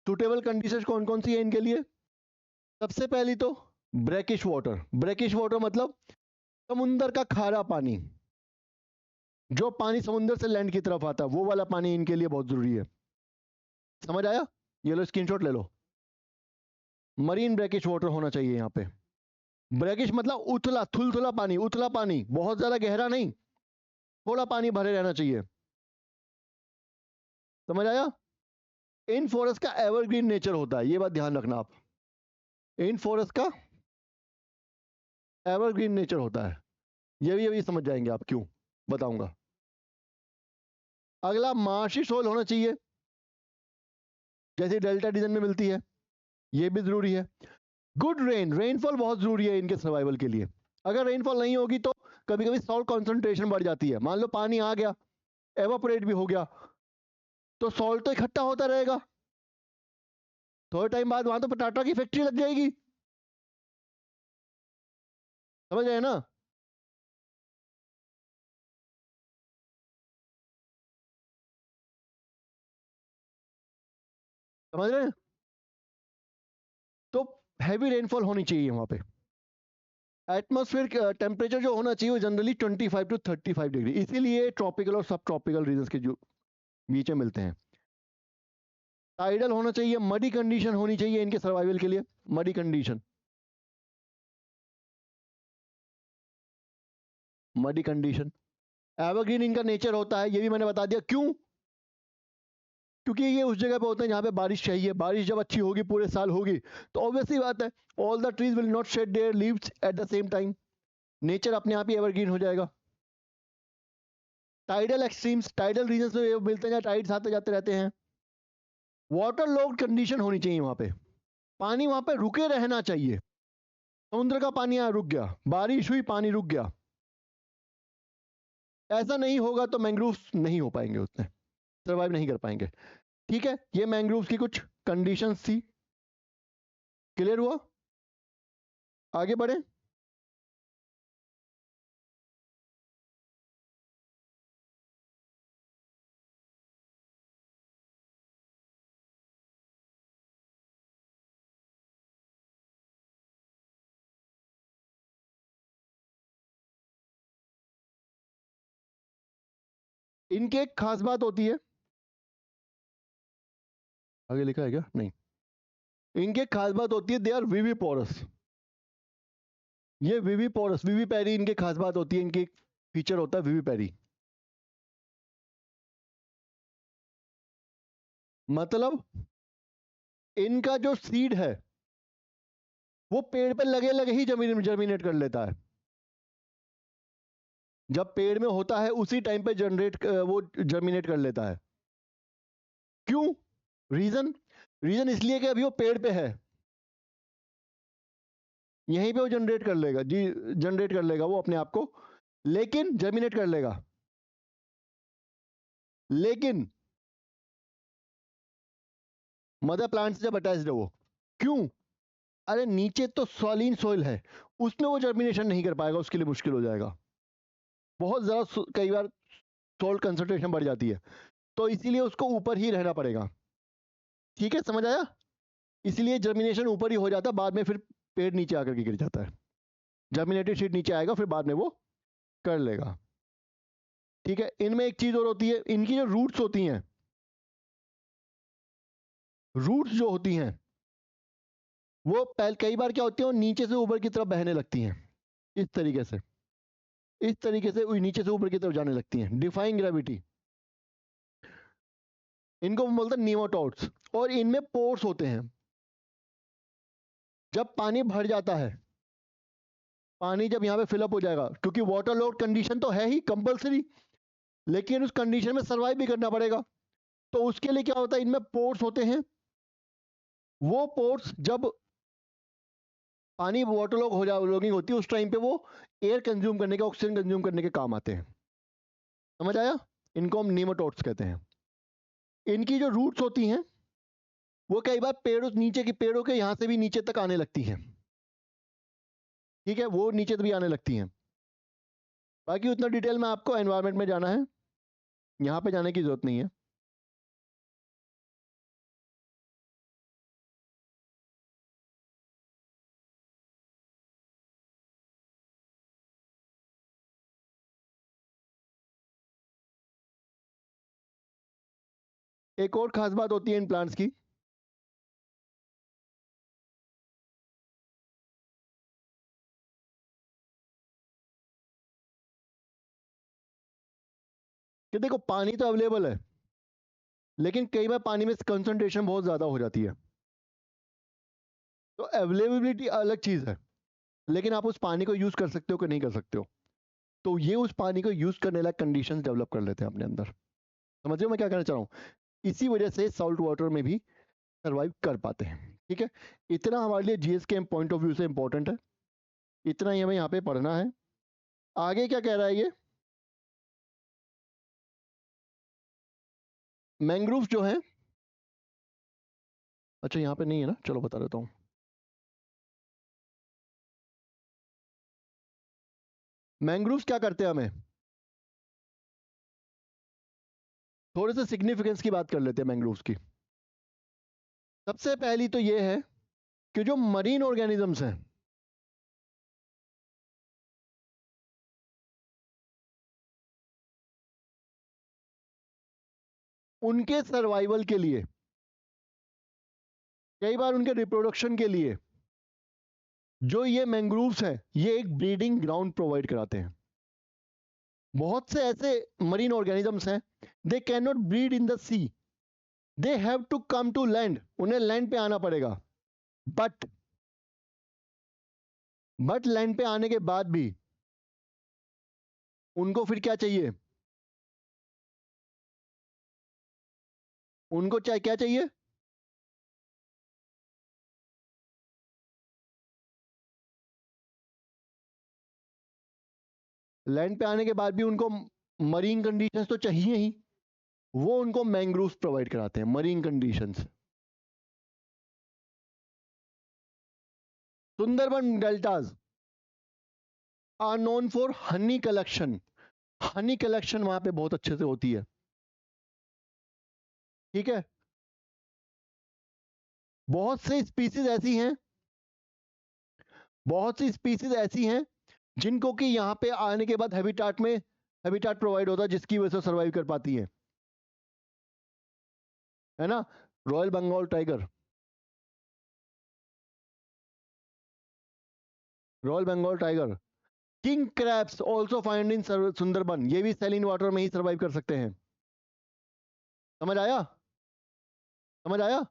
[SPEAKER 1] सुटेबल कंडीशंस कौन कौन सी है इनके लिए। सबसे पहली तो ब्रैकिश वाटर। ब्रैकिश वाटर मतलब समुंदर का खारा पानी, जो पानी समुंदर से लैंड की तरफ आता है, वो वाला पानी इनके लिए बहुत जरूरी है। समझ आया, ये लो स्क्रीनशॉट ले लो। मरीन ब्रैकिश वाटर होना चाहिए यहाँ पे। ब्रैकिश मतलब उथला थुलथुला पानी, उथला पानी, बहुत ज्यादा गहरा नहीं, थोड़ा पानी भरे रहना चाहिए। समझ आया। इन फॉरेस्ट का एवरग्रीन नेचर होता है, ये बात ध्यान रखना आप। इन फॉरेस्ट का एवरग्रीन नेचर होता है, ये भी अभी समझ जाएंगे आप, क्यों बताऊंगा। अगला मार्शी सोल होना चाहिए, जैसे डेल्टा रीजन में मिलती है, ये भी जरूरी है। गुड रेन, रेनफॉल बहुत जरूरी है इनके सर्वाइवल के लिए। अगर रेनफॉल नहीं होगी तो कभी कभी सॉल्ट कॉन्सेंट्रेशन बढ़ जाती है। मान लो पानी आ गया, एवापोरेट भी हो गया, तो सॉल्ट तो इकट्ठा होता रहेगा, थोड़े टाइम बाद वहां तो पटाटा की फैक्ट्री लग जाएगी। समझ रहे हैं ना। समझ रहे हैं। तो हैवी रेनफॉल होनी चाहिए वहां पे। एटमॉस्फेयर टेम्परेचर जो होना चाहिए वो जनरली 25 to 35 डिग्री, इसीलिए ट्रॉपिकल और सब ट्रॉपिकल रीजन के जो बीच में मिलते हैं। टाइडल होना चाहिए, मडी कंडीशन होनी चाहिए इनके सर्वाइवल के लिए, muddy condition. Muddy condition evergreen इनका नेचर होता है, ये भी मैंने बता दिया। क्यों, क्योंकि ये उस जगह पे होते हैं जहां पे बारिश चाहिए। बारिश जब अच्छी होगी, पूरे साल होगी, तो ऑब्वियसली बात है, all the trees will not shade there leaves at the same time, nature अपने आप ही एवरग्रीन हो जाएगा। टाइडल एक्सट्रीम्स, टाइडल रीजन में मिलते हैं जहाँ टाइड्स आते जाते रहते हैं। वाटर लॉग कंडीशन होनी चाहिए वहां पे, पानी वहां पे रुके रहना चाहिए। समुद्र का पानी यहाँ रुक गया, बारिश हुई पानी रुक गया, ऐसा नहीं होगा तो मैंग्रोव नहीं हो पाएंगे, उतने सर्वाइव नहीं कर पाएंगे। ठीक है, ये मैंग्रोव की कुछ कंडीशंस थी। क्लियर हुआ, आगे बढ़े। इनकी एक खास बात होती है, आगे लिखा है क्या, नहीं। इनकी एक खास बात होती है, दे आर विविपोरस। ये विविपोरस, विविपैरी इनकी खास बात होती है, इनकी एक फीचर होता है विविपैरी। मतलब इनका जो सीड है वो पेड़ पे लगे लगे ही जर्मिनेट कर लेता है। जब पेड़ में होता है उसी टाइम पे वो जर्मिनेट कर लेता है। क्यों, रीजन, रीजन इसलिए कि अभी वो पेड़ पे है, यहीं पे वो जनरेट कर लेगा जी, जनरेट कर लेगा वो अपने आप को, लेकिन जर्मिनेट कर लेगा, लेकिन मदर प्लांट से जब अटैच्ड है वो। क्यों, अरे नीचे तो सॉलिन सोइल है, उसमें वो जर्मिनेशन नहीं कर पाएगा, उसके लिए मुश्किल हो जाएगा, बहुत ज़्यादा कई बार सॉल्ट कंसंट्रेशन बढ़ जाती है, तो इसीलिए उसको ऊपर ही रहना पड़ेगा। ठीक है, समझ आया। इसलिए जर्मिनेशन ऊपर ही हो जाता है, बाद में फिर पेड़ नीचे आकर के गिर जाता है, जर्मिनेटेड सीड नीचे आएगा, फिर बाद में वो कर लेगा। ठीक है, इनमें एक चीज और होती है, इनकी जो रूट्स होती हैं, रूट्स जो होती हैं वो कई बार क्या होती है, वो नीचे से ऊपर की तरफ बहने लगती हैं, इस तरीके से, इस तरीके से नीचे से ऊपर की तरफ जाने लगती हैं, डिफाइंग ग्रेविटी। इनको बोलते हैं नीमाटोड्स, और इनमें पोर्स होते हैं। जब पानी भर जाता है, पानी जब यहाँ पे फिलअप हो जाएगा, क्योंकि वाटर लोड कंडीशन तो है ही कंपलसरी, लेकिन उस कंडीशन में सर्वाइव भी करना पड़ेगा। तो उसके लिए क्या होता है, इनमें पोर्स होते हैं। वो पोर्स जब पानी वाटर लॉगिंग होती है, उस टाइम पे वो एयर कंज्यूम करने के, ऑक्सीजन कंज्यूम करने के काम आते हैं। समझ आया? इनको हम नीमाटोड्स कहते हैं। इनकी जो रूट्स होती हैं वो कई बार पेड़ों, नीचे की पेड़ों के यहां से भी नीचे तक आने लगती हैं। ठीक है, वो नीचे तक भी आने लगती हैं। बाकी उतना डिटेल में आपको एनवायरनमेंट में जाना है, यहाँ पे जाने की जरूरत नहीं है। एक और खास बात होती है इन प्लांट्स की, कि देखो पानी तो अवेलेबल है, लेकिन कई बार पानी में कंसंट्रेशन बहुत ज्यादा हो जाती है। तो अवेलेबिलिटी अलग चीज है, लेकिन आप उस पानी को यूज कर सकते हो कि नहीं कर सकते हो। तो ये उस पानी को यूज करने लायक कंडीशंस डेवलप कर लेते हैं अपने अंदर। समझ रहे हो मैं क्या कहना चाह रहा हूँ? इसी वजह से सॉल्ट वाटर में भी सर्वाइव कर पाते हैं। ठीक है, इतना हमारे लिए जीएस के पॉइंट ऑफ व्यू से इंपॉर्टेंट है, इतना ही हमें यहाँ पे पढ़ना है। आगे क्या कह रहा है ये, मैंग्रोव जो है, अच्छा यहाँ पे नहीं है ना, चलो बता देता हूँ। मैंग्रोव्स क्या करते हैं, हमें थोड़े से सिग्निफिकेंस की बात कर लेते हैं मैंग्रोव्स की। सबसे पहली तो ये है कि जो मरीन ऑर्गेनिजम्स हैं, उनके सर्वाइवल के लिए, कई बार उनके रिप्रोडक्शन के लिए, जो ये मैंग्रोव्स हैं ये एक ब्रीडिंग ग्राउंड प्रोवाइड कराते हैं। बहुत से ऐसे मरीन ऑर्गेनिजम्स हैं, they can not breed in the sea, they have to come to land, उन्हें लैंड पे आना पड़ेगा। बट लैंड पे आने के बाद भी उनको फिर क्या चाहिए, उनको चाहे क्या चाहिए, लैंड पे आने के बाद भी उनको मरीन कंडीशंस तो चाहिए ही। वो उनको मैंग्रोव्स प्रोवाइड कराते हैं, marine conditions. Sundarban deltas are known for honey collection. Honey collection वहां पे बहुत अच्छे से होती है। ठीक है, बहुत से स्पीसीज ऐसी हैं, बहुत सी स्पीसीज ऐसी हैं जिनको कि यहाँ पे आने के बाद हैबिटाट प्रोवाइड होता है, जिसकी वजह से सर्वाइव कर पाती है ना। Royal Bengal tiger, royal Bengal tiger, king crabs also find in Sundarban, ये भी सैलिन वाटर में ही सर्वाइव कर सकते हैं। समझ आया? समझ आया?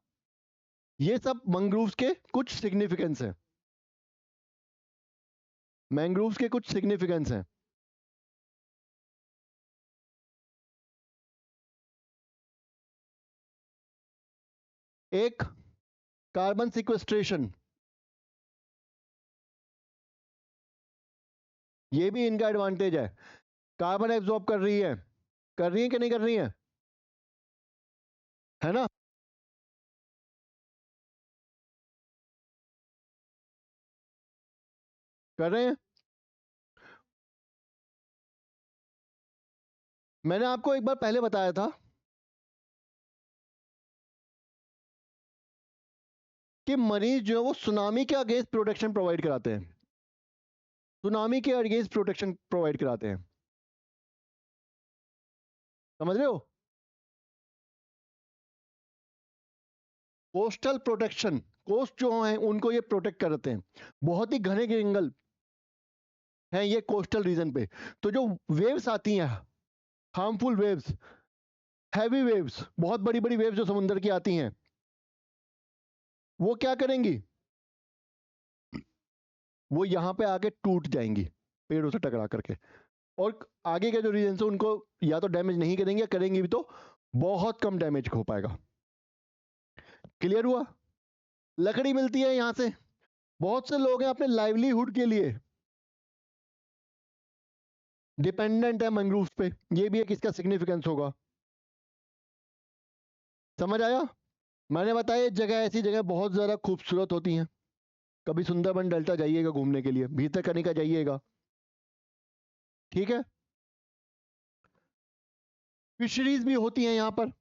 [SPEAKER 1] ये सब मैंग्रोव्स के कुछ सिग्निफिकेंस हैं, मैंग्रोव्स के कुछ सिग्निफिकेंस हैं। एक, कार्बन सिक्वेस्ट्रेशन, ये भी इनका एडवांटेज है। कार्बन एब्जॉर्ब कर रही है, कर रही है कि नहीं कर रही है ना? कर रहे हैं। मैंने आपको एक बार पहले बताया था कि मरीज जो है वो सुनामी के अगेंस्ट प्रोटेक्शन प्रोवाइड कराते हैं, सुनामी के अगेंस्ट प्रोटेक्शन प्रोवाइड कराते हैं। समझ रहे हो? कोस्टल प्रोटेक्शन, कोस्ट जो हैं उनको ये प्रोटेक्ट करते हैं। बहुत ही घने जंगल हैं ये कोस्टल रीजन पे, तो जो वेव्स आती हैं, हार्मफुल वेव्स, हैवी वेव्स, बहुत बड़ी बड़ी वेव्स जो समुद्र की आती हैं, वो क्या करेंगी, वो यहाँ पे आके टूट जाएंगी पेड़ों से टकरा करके, और आगे के जो रीजन है उनको या तो डैमेज नहीं करेंगे, या करेंगे भी तो बहुत कम डैमेज हो पाएगा। क्लियर हुआ? लकड़ी मिलती है यहां से, बहुत से लोग हैं अपने लाइवलीहुड के लिए डिपेंडेंट है मैंग्रोव्स पे, ये भी एक इसका सिग्निफिकेंस होगा। समझ आया? मैंने बताया जगह, ऐसी जगह बहुत ज्यादा खूबसूरत होती हैं। कभी सुंदरबन डेल्टा जाइएगा घूमने के लिए, भीतरकनिका जाइएगा, ठीक है। फिशरीज भी होती हैं यहाँ पर।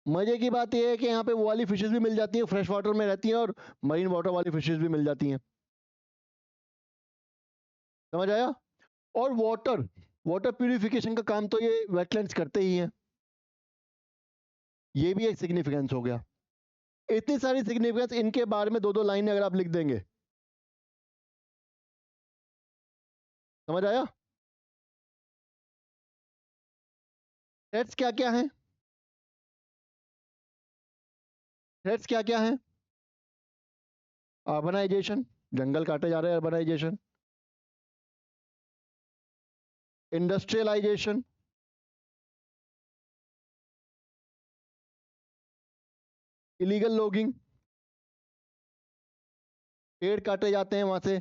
[SPEAKER 1] मजे की बात यह है कि यहाँ पे वो वाली फिशेज भी मिल जाती हैं, फ्रेश वाटर में रहती हैं, और मरीन वाटर वाली फिशेज भी मिल जाती हैं। समझ आया? और वाटर वाटर प्यूरिफिकेशन का काम तो ये वेटलैंड्स करते ही हैं, ये भी एक सिग्निफिकेंस हो गया। इतनी सारी सिग्निफिकेंस, इनके बारे में 2-2 लाइनें अगर आप लिख देंगे, समझ आया? थ्रेट्स क्या क्या हैं? थ्रेट्स क्या क्या हैं? अर्बनाइजेशन, जंगल काटे जा रहे हैं, अर्बनाइजेशन। इंडस्ट्रियलाइजेशन, इलीगल लॉगिंग, पेड़ काटे जाते हैं वहां से,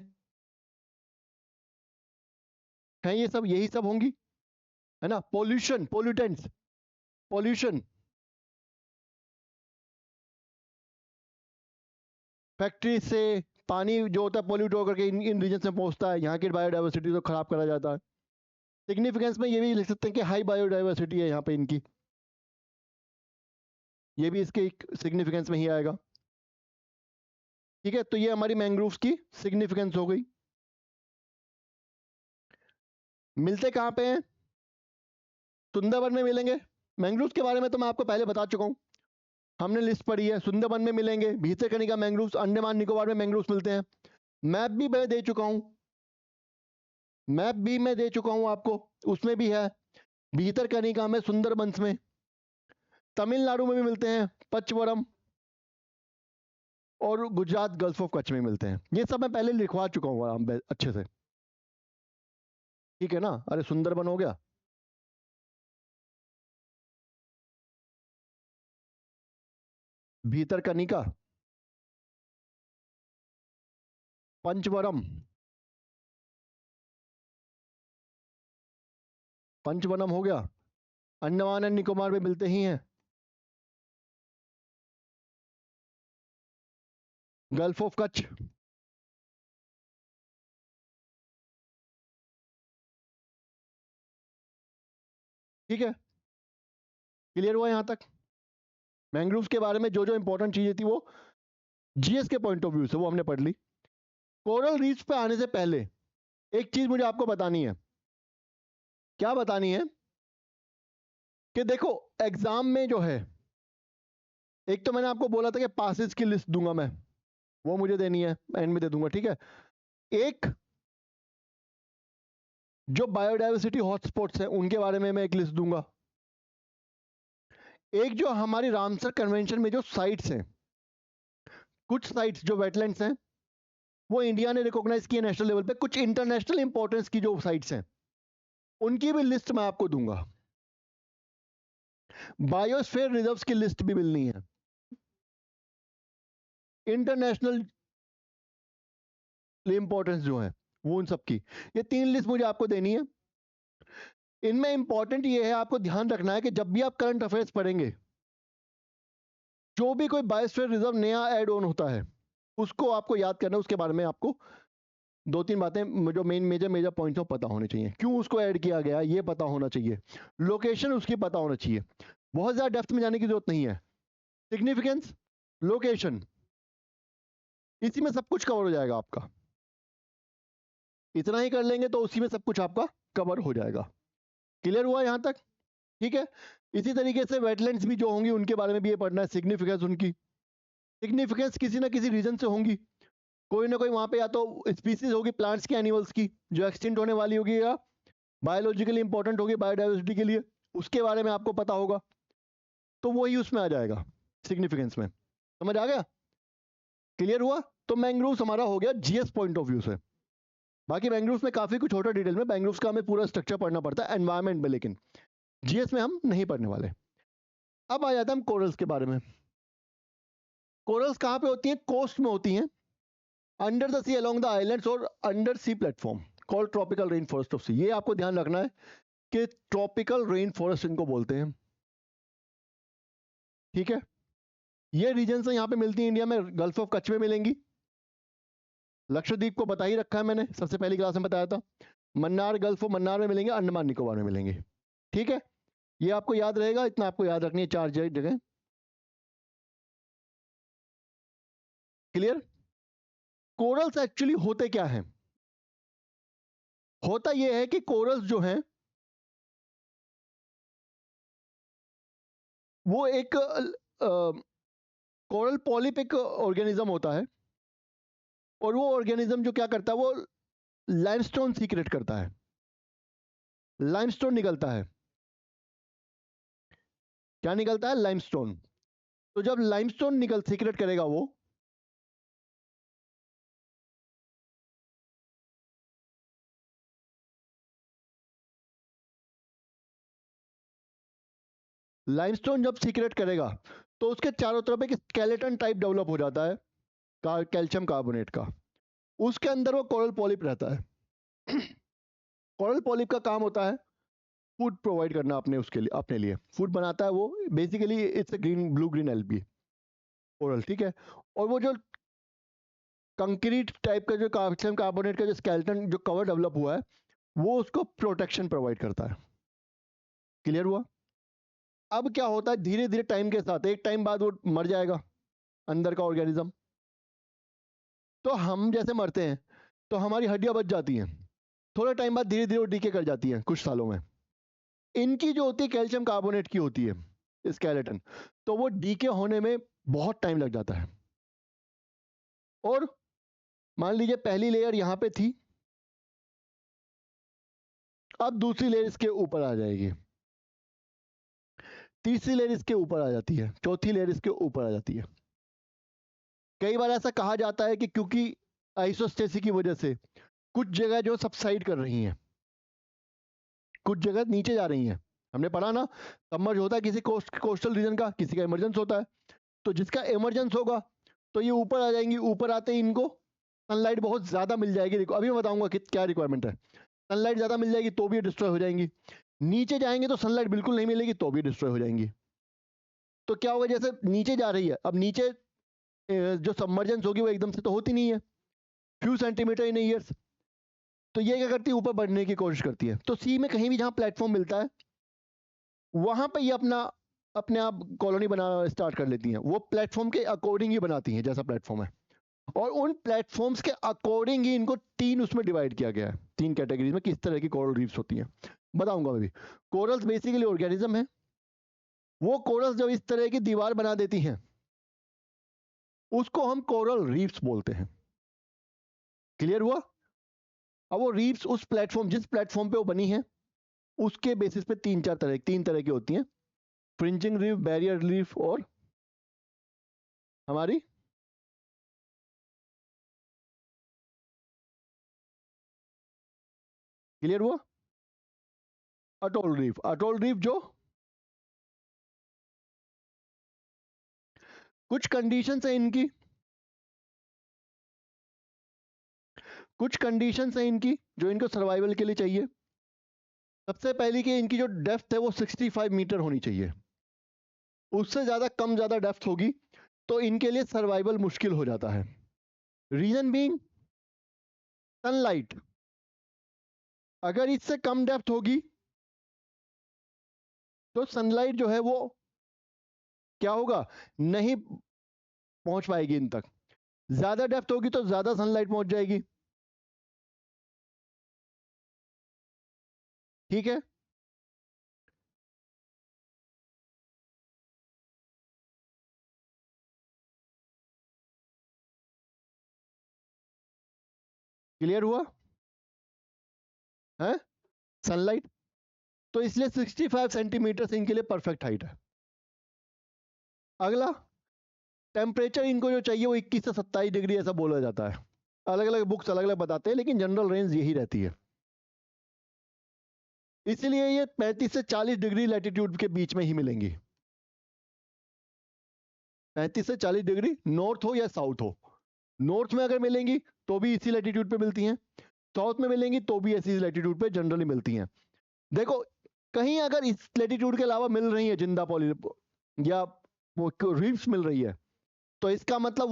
[SPEAKER 1] हैं ये सब, यही सब होंगी, है ना। पोल्यूशन, पोल्यूटेंट्स, पोल्यूशन, फैक्ट्री से पानी जो होता है पोल्यूट होकर के इन रीजन में पहुंचता है, यहाँ की बायोडाइवर्सिटी तो खराब करा जाता है। सिग्निफिकेंस में ये भी लिख सकते हैं कि हाई बायोडाइवर्सिटी है यहाँ पे इनकी, ये भी इसके सिग्निफिकेंस में ही आएगा। ठीक है, तो ये हमारी मैंग्रोव्स की सिग्निफिकेंस हो गई। मिलते कहाँ पे हैं? सुंदरबन में मिलेंगे। मैंग्रोव्स के बारे में तो मैं आपको पहले बता चुका हूँ, हमने लिस्ट पढ़ी है। सुंदरबन में मिलेंगे, भीतरकनिका मैंग्रोव्स, अंडमान निकोबार में मैंग्रोव्स मिलते हैं। मैप भी मैं दे चुका हूँ, मैप भी मैं दे चुका हूँ आपको, उसमें भी है। भीतरकनिका में, सुंदरबंस में, तमिलनाडु में भी मिलते हैं, पचवरम, और गुजरात गल्फ ऑफ कच्छ में मिलते हैं। ये सब मैं पहले लिखवा चुका हूँ अच्छे से, ठीक है ना। अरे सुंदरबन हो गया, भीतरकनिका, पंचवरम, पंचवनम हो गया, अंडमान एंड निकोबार में मिलते ही हैं, गल्फ ऑफ कच्छ, ठीक है। क्लियर हुआ यहां तक? मैंग्रोव्स के बारे में जो जो इंपॉर्टेंट चीजें थी वो जीएस के पॉइंट ऑफ व्यू से वो हमने पढ़ ली। कोरल रीफ पे आने से पहले एक चीज मुझे आपको बतानी है। क्या बतानी है? कि देखो एग्जाम में जो है, एक तो मैंने आपको बोला था कि पासेस की लिस्ट दूंगा मैं, वो मुझे देनी है, एंड में दे दूंगा, ठीक है। एक जो बायोडाइवर्सिटी हॉटस्पॉट्स हैं उनके बारे में मैं एक लिस्ट दूंगा। एक जो हमारी रामसर कन्वेंशन में जो साइट्स हैं, कुछ साइट्स जो वेटलैंड्स हैं वो इंडिया ने रिकॉग्नाइज किए नेशनल लेवल पे, कुछ इंटरनेशनल इंपॉर्टेंस की जो साइट्स हैं उनकी भी लिस्ट मैं आपको दूंगा। बायोस्फीयर रिजर्व्स की लिस्ट भी मिलनी है, इंटरनेशनल इंपॉर्टेंस जो है वो उन सब की। ये 3 लिस्ट मुझे आपको देनी है। इनमें इंपॉर्टेंट ये है, आपको ध्यान रखना है कि जब भी आप करंट अफेयर्स पढ़ेंगे, जो भी कोई बायोस्फीयर रिजर्व नया ऐड ऑन होता है उसको आपको याद करना है, उसके बारे में आपको 2-3 बातें जो मेजर पॉइंट्स पता होने चाहिए। क्यों उसको ऐड किया गया ये पता होना चाहिए, लोकेशन उसकी पता होना चाहिए, बहुत ज्यादा डेप्थ में जाने की जरूरत नहीं है। सिग्निफिकेंस, लोकेशन, इसी में सब कुछ कवर हो जाएगा आपका। इतना ही कर लेंगे तो उसी में सब कुछ आपका कवर हो जाएगा। क्लियर हुआ यहां तक? ठीक है। इसी तरीके से वेटलैंड्स भी जो होंगी उनके बारे में भी ये पढ़ना है, सिग्निफिकेंस उनकी। सिग्निफिकेंस किसी ना किसी रीजन से होंगी, कोई ना कोई वहां पे या तो स्पीसीज होगी प्लांट्स की, एनिमल्स की जो एक्सटिंक्ट होने वाली होगी, या बायोलॉजिकली इंपॉर्टेंट होगी बायोडाइवर्सिटी के लिए, उसके बारे में आपको पता होगा, तो वही उसमें आ जाएगा सिग्निफिकेंस में। समझ आ गया? क्लियर हुआ? तो मैंग्रोव्स हमारा हो गया जीएस पॉइंट ऑफ व्यू से। बाकी मैंग्रोव्स में काफी कुछ छोटा डिटेल में, मैंग्रोव्स का हमें पूरा स्ट्रक्चर पढ़ना पड़ता है एनवायरमेंट में, लेकिन जीएस में हम नहीं पढ़ने वाले। अब आ जाता है हम कोरल्स के बारे में। कोरल्स कहाँ पे होती हैं? कोस्ट में होती हैं, under the sea along the islands और under sea platform called tropical rain forest of sea. ये आपको ध्यान रखना है कि ट्रॉपिकल रेन फॉरेस्ट इनको बोलते हैं, ठीक है? ये रीजन से यहाँ पे मिलती है इंडिया में, गल्फ ऑफ कच्छ में मिलेंगी, लक्षद्वीप को बता ही रखा है मैंने, सबसे पहली क्लास में बताया था। मन्नार, गल्फ ऑफ मन्नार में मिलेंगे, अंडमान निकोबार में मिलेंगे, ठीक है? ये आपको याद रहेगा, इतना आपको याद रखनी है, 4 जगह। क्लियर? कोरल्स एक्चुअली होते क्या हैं? होता यह है कि कोरल्स जो हैं वो एक कोरल पॉलिप एक ऑर्गेनिज्म होता है, और वो ऑर्गेनिज्म जो क्या करता है, वो लाइमस्टोन सीक्रेट करता है, लाइमस्टोन निकलता है। क्या निकलता है? लाइमस्टोन। तो जब लाइमस्टोन निकल सीक्रेट करेगा वो, लाइमस्टोन जब सीक्रेट करेगा तो उसके चारों तरफ एक स्केलेटन टाइप डेवलप हो जाता है कैल्शियम कार्बोनेट का, उसके अंदर वो कोरल पॉलिप रहता है। कोरल पॉलिप का काम होता है फूड प्रोवाइड करना अपने उसके लिए, अपने लिए फूड बनाता है वो, basically it's green, blue green algae coral, ठीक है? और वो जो कंक्रीट टाइप का जो कैल्शियम कार्बोनेट का जो स्केलेटन जो कवर डेवलप हुआ है, वो उसको प्रोटेक्शन प्रोवाइड करता है। क्लियर हुआ? अब क्या होता है, धीरे धीरे टाइम के साथ, एक टाइम बाद वो मर जाएगा अंदर का ऑर्गेनिज्म। तो हम जैसे मरते हैं तो हमारी हड्डियां बच जाती हैं, थोड़े टाइम बाद धीरे धीरे वो डीके कर जाती हैं, कुछ सालों में। इनकी जो होती है कैल्शियम कार्बोनेट की होती है स्केलेटन, तो वो डीके होने में बहुत टाइम लग जाता है। और मान लीजिए पहली लेयर यहां पे थी, अब दूसरी लेयर इसके ऊपर आ जाएगी, तीसरी लेयर इसके ऊपर आ जाती है, चौथी लेयर इसके ऊपर आ जाती है। कई बार ऐसा कहा जाता है कि क्योंकि आइसोस्टेसी की वजह से कुछ जगह जो सबसाइड कर रही हैं, कुछ जगह नीचे जा रही हैं। हमने पढ़ा ना, सबमर्ज होता है किसी कोस्टल रीजन का, किसी का इमरजेंस होता है। तो जिसका इमरजेंस होगा तो ये ऊपर आ जाएंगी, ऊपर आते ही इनको सनलाइट बहुत ज्यादा मिल जाएगी। देखो अभी मैं बताऊंगा कि क्या रिक्वायरमेंट है। सनलाइट ज्यादा मिल जाएगी तो भी डिस्ट्रॉय हो जाएंगी, नीचे जाएंगे तो सनलाइट बिल्कुल नहीं मिलेगी तो भी डिस्ट्रॉय हो जाएंगी। तो क्या होगा, जैसे नीचे जा रही है, अब नीचे जो सबमर्जेंस होगी वो एकदम से तो होती नहीं है, फ्यू सेंटीमीटर इन ईयर्स। तो ये क्या करती है, ऊपर बढ़ने की कोशिश करती है। तो सी में कहीं भी जहां प्लेटफॉर्म मिलता है वहां पे ये अपना अपने आप कॉलोनी बनाना स्टार्ट कर लेती हैं। वो प्लेटफॉर्म के अकॉर्डिंग ही बनाती हैं, जैसा प्लेटफॉर्म है। और उन प्लेटफॉर्म्स के अकॉर्डिंग ही इनको 3 उसमें डिवाइड किया गया है, 3 कैटेगरीज में किस तरह की कोरल रीफ्स होती हैं, बताऊंगा मैं भी। कोरल्स बेसिकली ऑर्गेनिज्म है, वो कोरल्स जब इस तरह की दीवार बना देती हैं उसको हम कोरल रीफ्स बोलते हैं। क्लियर हुआ? अब वो रीफ्स उस प्लेटफॉर्म, जिस प्लेटफॉर्म पे वो बनी है उसके बेसिस पे 3 तरह की होती हैं, फ्रिंजिंग रीफ, बैरियर रीफ और हमारी क्लियर हुआ अटोल रीफ। अटोल रीफ जो कुछ कंडीशंस है इनकी, कुछ कंडीशंस है इनकी जो इनको सर्वाइवल के लिए चाहिए। सबसे पहली कि इनकी जो डेप्थ है वो 65 मीटर होनी चाहिए, उससे ज्यादा कम ज्यादा डेप्थ होगी तो इनके लिए सर्वाइवल मुश्किल हो जाता है। रीजन बीइंग सनलाइट, अगर इससे कम डेप्थ होगी तो सनलाइट जो है वो क्या होगा, नहीं पहुंच पाएगी इन तक। ज्यादा डेप्थ होगी तो ज्यादा सनलाइट पहुंच जाएगी, ठीक है? क्लियर हुआ है? सनलाइट, तो इसलिए 65 सेंटीमीटर इनके लिए परफेक्ट हाइट है। अगला टेम्परेचर इनको जो चाहिए वो 21 से 27 डिग्री ऐसा बोला जाता है। अलग अलग बुक्स अलग अलग बताते हैं, लेकिन जनरल रेंज यही रहती है। इसलिए ये 35 से 40 डिग्री लैटिट्यूड के बीच में ही मिलेंगी। 35 से 40 डिग्री नॉर्थ हो या साउथ हो। नॉर्थ में अगर मिलेंगी तो भी इसी लैटिट्यूड पे मिलती हैं, साउथ में मिलेंगी तो भी ऐसी लैटिट्यूड पे जनरली मिलती हैं। देखो कहीं अगर इस लैटिट्यूड के अलावा मिल रही है जिंदा पॉली या वो रीफ्स मिल रही है, तो इसका मतलब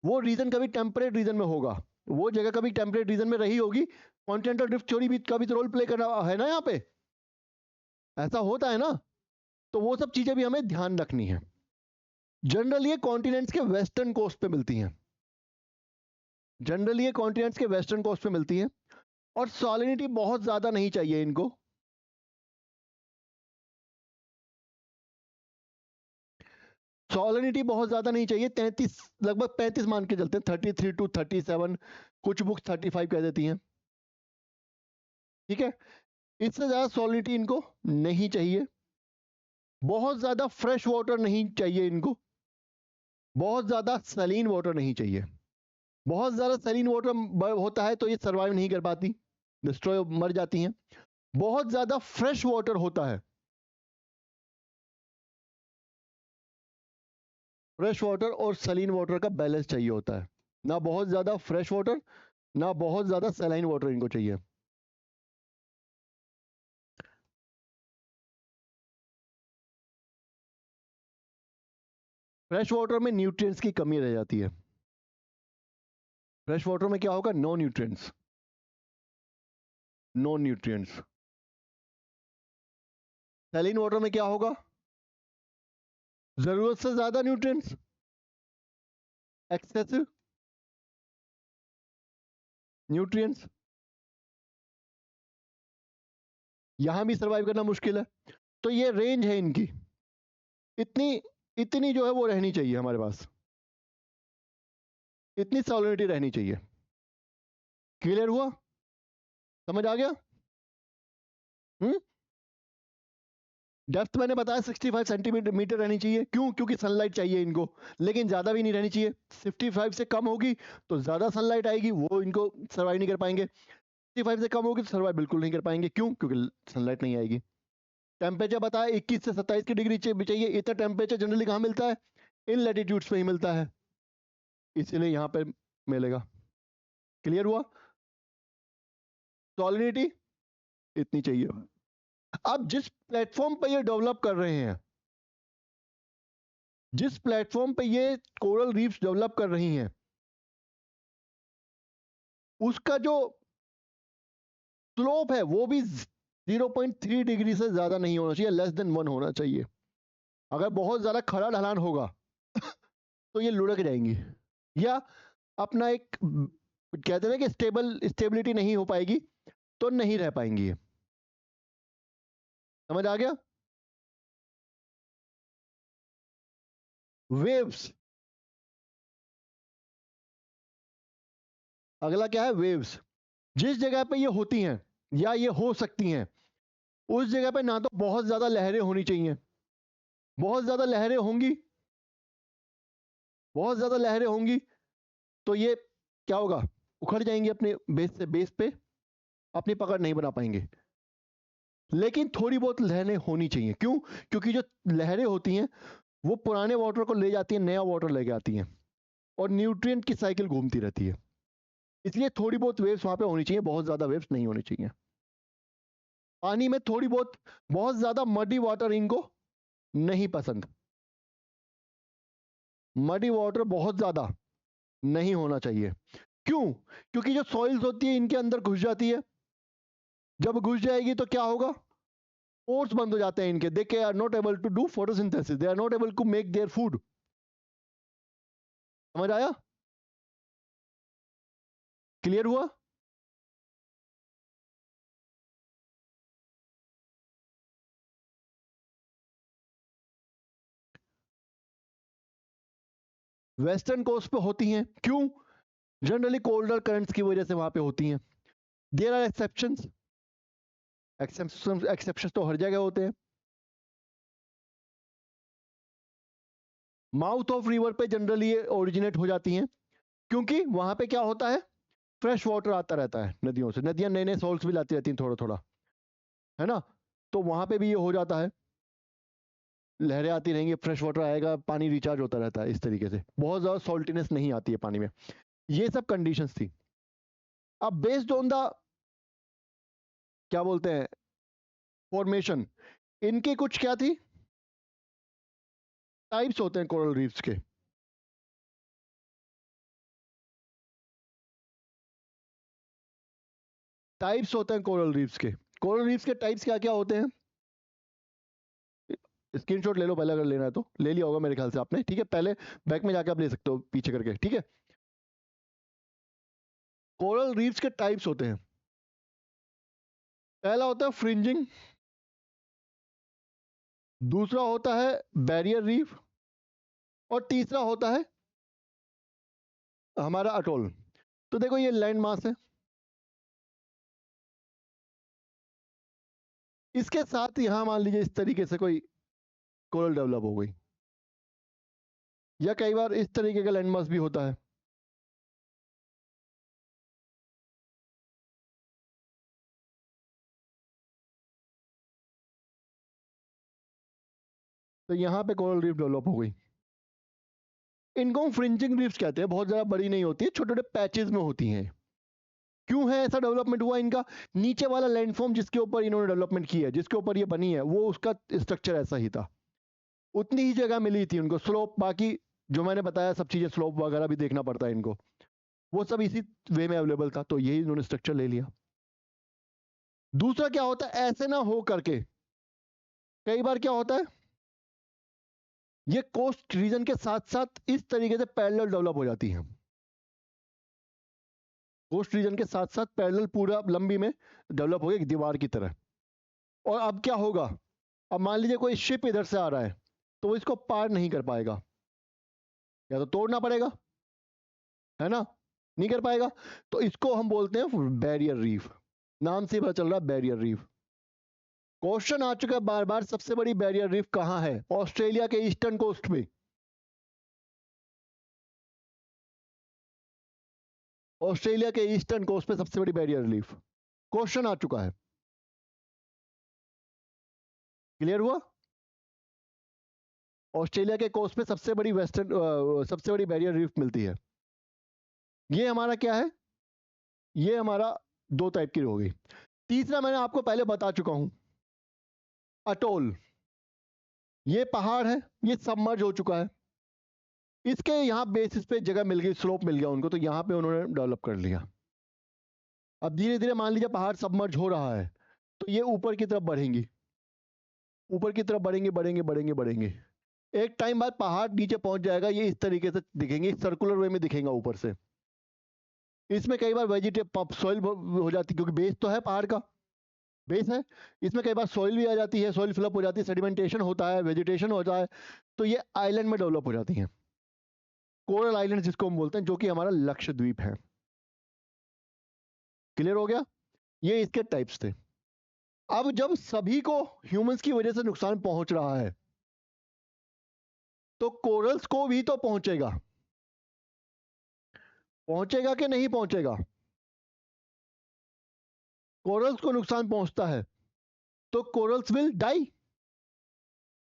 [SPEAKER 1] वो रीजन कभी टेम्परेट रीजन में होगा, वो जगह कभी टेम्परेट रीजन में रही होगी। कॉन्टिनेंटल ड्रिफ्ट थ्योरी भी का भी तो रोल प्ले कर रहा है ना, यहाँ पे ऐसा होता है ना। तो वो सब चीजें भी हमें ध्यान रखनी है। जनरली ये कॉन्टिनेंट्स के वेस्टर्न कोस्ट पे मिलती हैं, जनरली ये कॉन्टिनेंट्स के वेस्टर्न कोस्ट पे मिलती हैं, और सॉलिनिटी बहुत ज्यादा नहीं चाहिए इनको। सॉलिनिटी बहुत ज्यादा नहीं चाहिए, 33 लगभग 35 मान के चलते हैं, 33 to 37, कुछ बुक्स 35 कह देती हैं, ठीक है। इससे ज्यादा सॉलिनिटी इनको नहीं चाहिए। बहुत ज्यादा फ्रेश वाटर नहीं चाहिए इनको, बहुत ज्यादा सलीन वाटर नहीं चाहिए। बहुत ज्यादा सलीन वाटर होता है तो ये सर्वाइव नहीं कर पाती, डिस्ट्रॉय मर जाती हैं। बहुत ज्यादा फ्रेश वाटर होता है, फ्रेश वाटर और सलीन वाटर का बैलेंस चाहिए होता है, ना बहुत ज्यादा फ्रेश वाटर ना बहुत ज्यादा सलाइन वाटर इनको चाहिए। फ्रेश वाटर में न्यूट्रिएंट्स की कमी रह जाती है। फ्रेश वाटर में क्या होगा, no nutrients, no nutrients. Saline water में क्या होगा, जरूरत से ज्यादा न्यूट्रिएंट्स, एक्सेसिव न्यूट्रिएंट्स। यहां भी सरवाइव करना मुश्किल है। तो ये रेंज है इनकी, इतनी इतनी जो है वो रहनी चाहिए हमारे पास, इतनी सॉलिनिटी रहनी चाहिए। क्लियर हुआ, समझ आ गया? डेप्थ मैंने बताया 65 सेंटीमीटर रहनी चाहिए। क्यों? क्योंकि सनलाइट चाहिए इनको, लेकिन ज्यादा भी नहीं रहनी चाहिए। 55 से कम होगी तो ज्यादा सनलाइट आएगी, वो इनको सर्वाइव नहीं कर पाएंगे। 65 से कम होगी तो सर्वाइव बिल्कुल नहीं कर पाएंगे। क्यों? क्योंकि सनलाइट नहीं आएगी। टेम्परेचर बताया 21 से 27 की डिग्री चाहिए। इतना टेम्परेचर जनरली कहाँ मिलता है, इन लैटिट्यूड्स में ही मिलता है, इसीलिए यहाँ पे मिलेगा। क्लियर हुआ? सॉलिनिटी इतनी चाहिए। अब जिस प्लेटफॉर्म पे ये डेवलप कर रहे हैं, जिस प्लेटफॉर्म पे ये कोरल रीफ्स डेवलप कर रही हैं, उसका जो स्लोप है वो भी 0.3 डिग्री से ज्यादा नहीं होना चाहिए, लेस देन 1 होना चाहिए। अगर बहुत ज्यादा खड़ा ढलान होगा तो ये लुढ़क जाएंगी, या अपना एक कहते हैं कि स्टेबिलिटी नहीं हो पाएगी, तो नहीं रह पाएंगी। समझ आ गया? वेव्स, अगला क्या है, वेव्स। जिस जगह पे ये होती हैं या ये हो सकती हैं, उस जगह पे ना तो बहुत ज्यादा लहरें होनी चाहिए, बहुत ज्यादा लहरें होंगी, बहुत ज्यादा लहरें होंगी तो ये क्या होगा, उखड़ जाएंगे अपने बेस पे, अपनी पकड़ नहीं बना पाएंगे। लेकिन थोड़ी बहुत लहरें होनी चाहिए। क्यों? क्योंकि जो लहरें होती हैं वो पुराने वाटर को ले जाती हैं, नया वाटर लेके आती हैं, और न्यूट्रिएंट की साइकिल घूमती रहती है। इसलिए थोड़ी बहुत वेव्स वहां पे होनी चाहिए, बहुत ज्यादा वेव्स नहीं होनी चाहिए। पानी में थोड़ी बहुत ज्यादा मडी वाटर इनको नहीं पसंद, मडी वाटर बहुत ज्यादा नहीं होना चाहिए। क्यों? क्योंकि जो सॉइल्स होती है इनके अंदर घुस जाती है, जब घुस जाएगी तो क्या होगा, पोर्स बंद हो जाते हैं इनके, they are not able to do photosynthesis, they are not able to make their food. समझ आया? क्लियर हुआ? वेस्टर्न कोस्ट पे होती हैं। क्यों? जनरली कोल्डर करंट्स की वजह से वहां पे होती हैं। देयर आर एक्सेप्शंस, एक्सेप्शंस तो हर जगह होते हैं। माउथ ऑफ रिवर पे जनरली ये ओरिजिनेट हो जाती हैं, क्योंकि वहां पे क्या होता है, फ्रेश वाटर आता रहता है नदियों से, नदियां नए नए सॉल्ट्स भी लाती रहती हैं थोड़ा थोड़ा, है ना, तो वहां पे भी ये हो जाता है, लहरें आती रहेंगी, फ्रेश वाटर आएगा, पानी रिचार्ज होता रहता है, इस तरीके से बहुत ज्यादा सॉल्टीनेस नहीं आती है पानी में। ये सब कंडीशंस थी। अब बेस्ड ऑन द, क्या बोलते हैं, फॉर्मेशन, इनकी कुछ क्या थी, टाइप्स होते हैं कोरल रीफ्स के। टाइप्स होते हैं कोरल रीफ्स के। कोरल रीफ्स के टाइप्स क्या क्या होते हैं, स्क्रीनशॉट ले लो पहले, अगर लेना है तो ले लिया होगा मेरे ख्याल से आपने, ठीक है, पहले बैक में जाके आप ले सकते हो पीछे करके, ठीक है। कोरल रीफ्स के टाइप्स होते हैं, पहला होता है फ्रिंजिंग, दूसरा होता है बैरियर रीफ, और तीसरा होता है हमारा अटोल। तो देखो ये लैंड मास है, इसके साथ यहां मान लीजिए इस तरीके से कोई कोरल डेवलप हो गई, या कई बार इस तरीके का लैंड मास भी होता है। तो यहां पे कोरल रीफ डेवलप हो गई, इनको हम फ्रिंजिंग रीफ्स कहते हैं, बहुत ज्यादा बड़ी नहीं होती है, छोटे छोटे पैचेस में होती हैं। क्यों है ऐसा डेवलपमेंट हुआ इनका, नीचे वाला लैंडफॉर्म जिसके ऊपर इन्होंने डेवलपमेंट की है, जिसके ऊपर ये बनी है, वो उसका स्ट्रक्चर ऐसा ही था, उतनी ही जगह मिली थी उनको, स्लोप, बाकी जो मैंने बताया सब चीजें, स्लोप वगैरह भी देखना पड़ता है इनको, वो सब इसी वे में अवेलेबल था, तो यही इन्होंने स्ट्रक्चर ले लिया। दूसरा क्या होता है, ऐसे ना हो करके कई बार क्या होता है, ये कोस्ट रीजन के साथ साथ इस तरीके से पैरेलल डेवलप हो जाती है, कोस्ट रीजन के साथ साथ पैरेलल पूरा लंबी में डेवलप हो गया एक दीवार की तरह। और अब क्या होगा, अब मान लीजिए कोई शिप इधर से आ रहा है, तो वो इसको पार नहीं कर पाएगा, या तो तोड़ना पड़ेगा, है ना, नहीं कर पाएगा, तो इसको हम बोलते हैं बैरियर रीफ, नाम से ही पता चल रहा है बैरियर रीफ। क्वेश्चन आ चुका है बार बार, सबसे बड़ी बैरियर रीफ कहां है, ऑस्ट्रेलिया के ईस्टर्न कोस्ट पे, ऑस्ट्रेलिया के ईस्टर्न कोस्ट पे सबसे बड़ी बैरियर रीफ, क्वेश्चन आ चुका है, क्लियर हुआ। ऑस्ट्रेलिया के कोस्ट पे सबसे बड़ी सबसे बड़ी बैरियर रीफ मिलती है। ये हमारा क्या है, ये हमारा दो टाइप की हो गई। तीसरा मैंने आपको पहले बता चुका हूं, अटोल, ये पहाड़ है, ये सबमर्ज हो चुका है, इसके यहाँ बेसिस पे जगह मिल गई, स्लोप मिल गया उनको, तो यहाँ पे उन्होंने डेवलप कर लिया। अब धीरे धीरे मान लीजिए पहाड़ सबमर्ज हो रहा है, तो ये ऊपर की तरफ बढ़ेंगी, ऊपर की तरफ बढ़ेंगे बढ़ेंगे बढ़ेंगे बढ़ेंगे, एक टाइम बाद पहाड़ नीचे पहुंच जाएगा, ये इस तरीके से दिखेंगे, सर्कुलर वे में दिखेगा ऊपर से। इसमें कई बार वेजिटेटिव सॉइल हो जाती है, क्योंकि बेस तो है पहाड़ का, बेस है, इसमें कई बार सॉइल भी आ जाती है, सॉइल फिलअप हो जाती है, सेडिमेंटेशन होता है, वेजिटेशन होता है, तो ये आइलैंड में डेवलप हो जाती हैं, कोरल आइलैंड जिसको हम बोलते हैं, जो कि हमारा लक्षद्वीप है। क्लियर हो गया, ये इसके टाइप्स थे। अब जब सभी को ह्यूमंस की वजह से नुकसान पहुंच रहा है, तो कोरल्स को भी तो पहुंचेगा, पहुंचेगा कि नहीं पहुंचेगा, कोरल्स को नुकसान पहुंचता है, तो corals will die,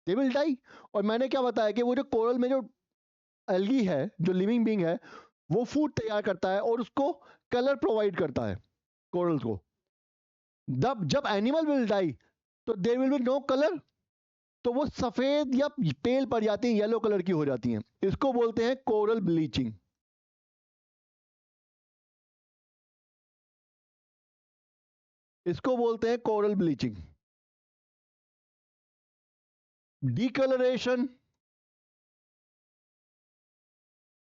[SPEAKER 1] they will die. और मैंने क्या बताया कि वो जो कोरल में जो एल्गी है, जो लिविंग बीइंग है, वो फूड तैयार करता है और उसको कलर प्रोवाइड करता है कोरल्स को। जब जब एनिमल विल डाई, तो there will be no colour, तो वो सफेद या पेल पड़ जाती हैं, येलो कलर की हो जाती हैं, इसको बोलते हैं कोरल ब्लीचिंग। इसको बोलते हैं कोरल ब्लीचिंग, डीकलरेशन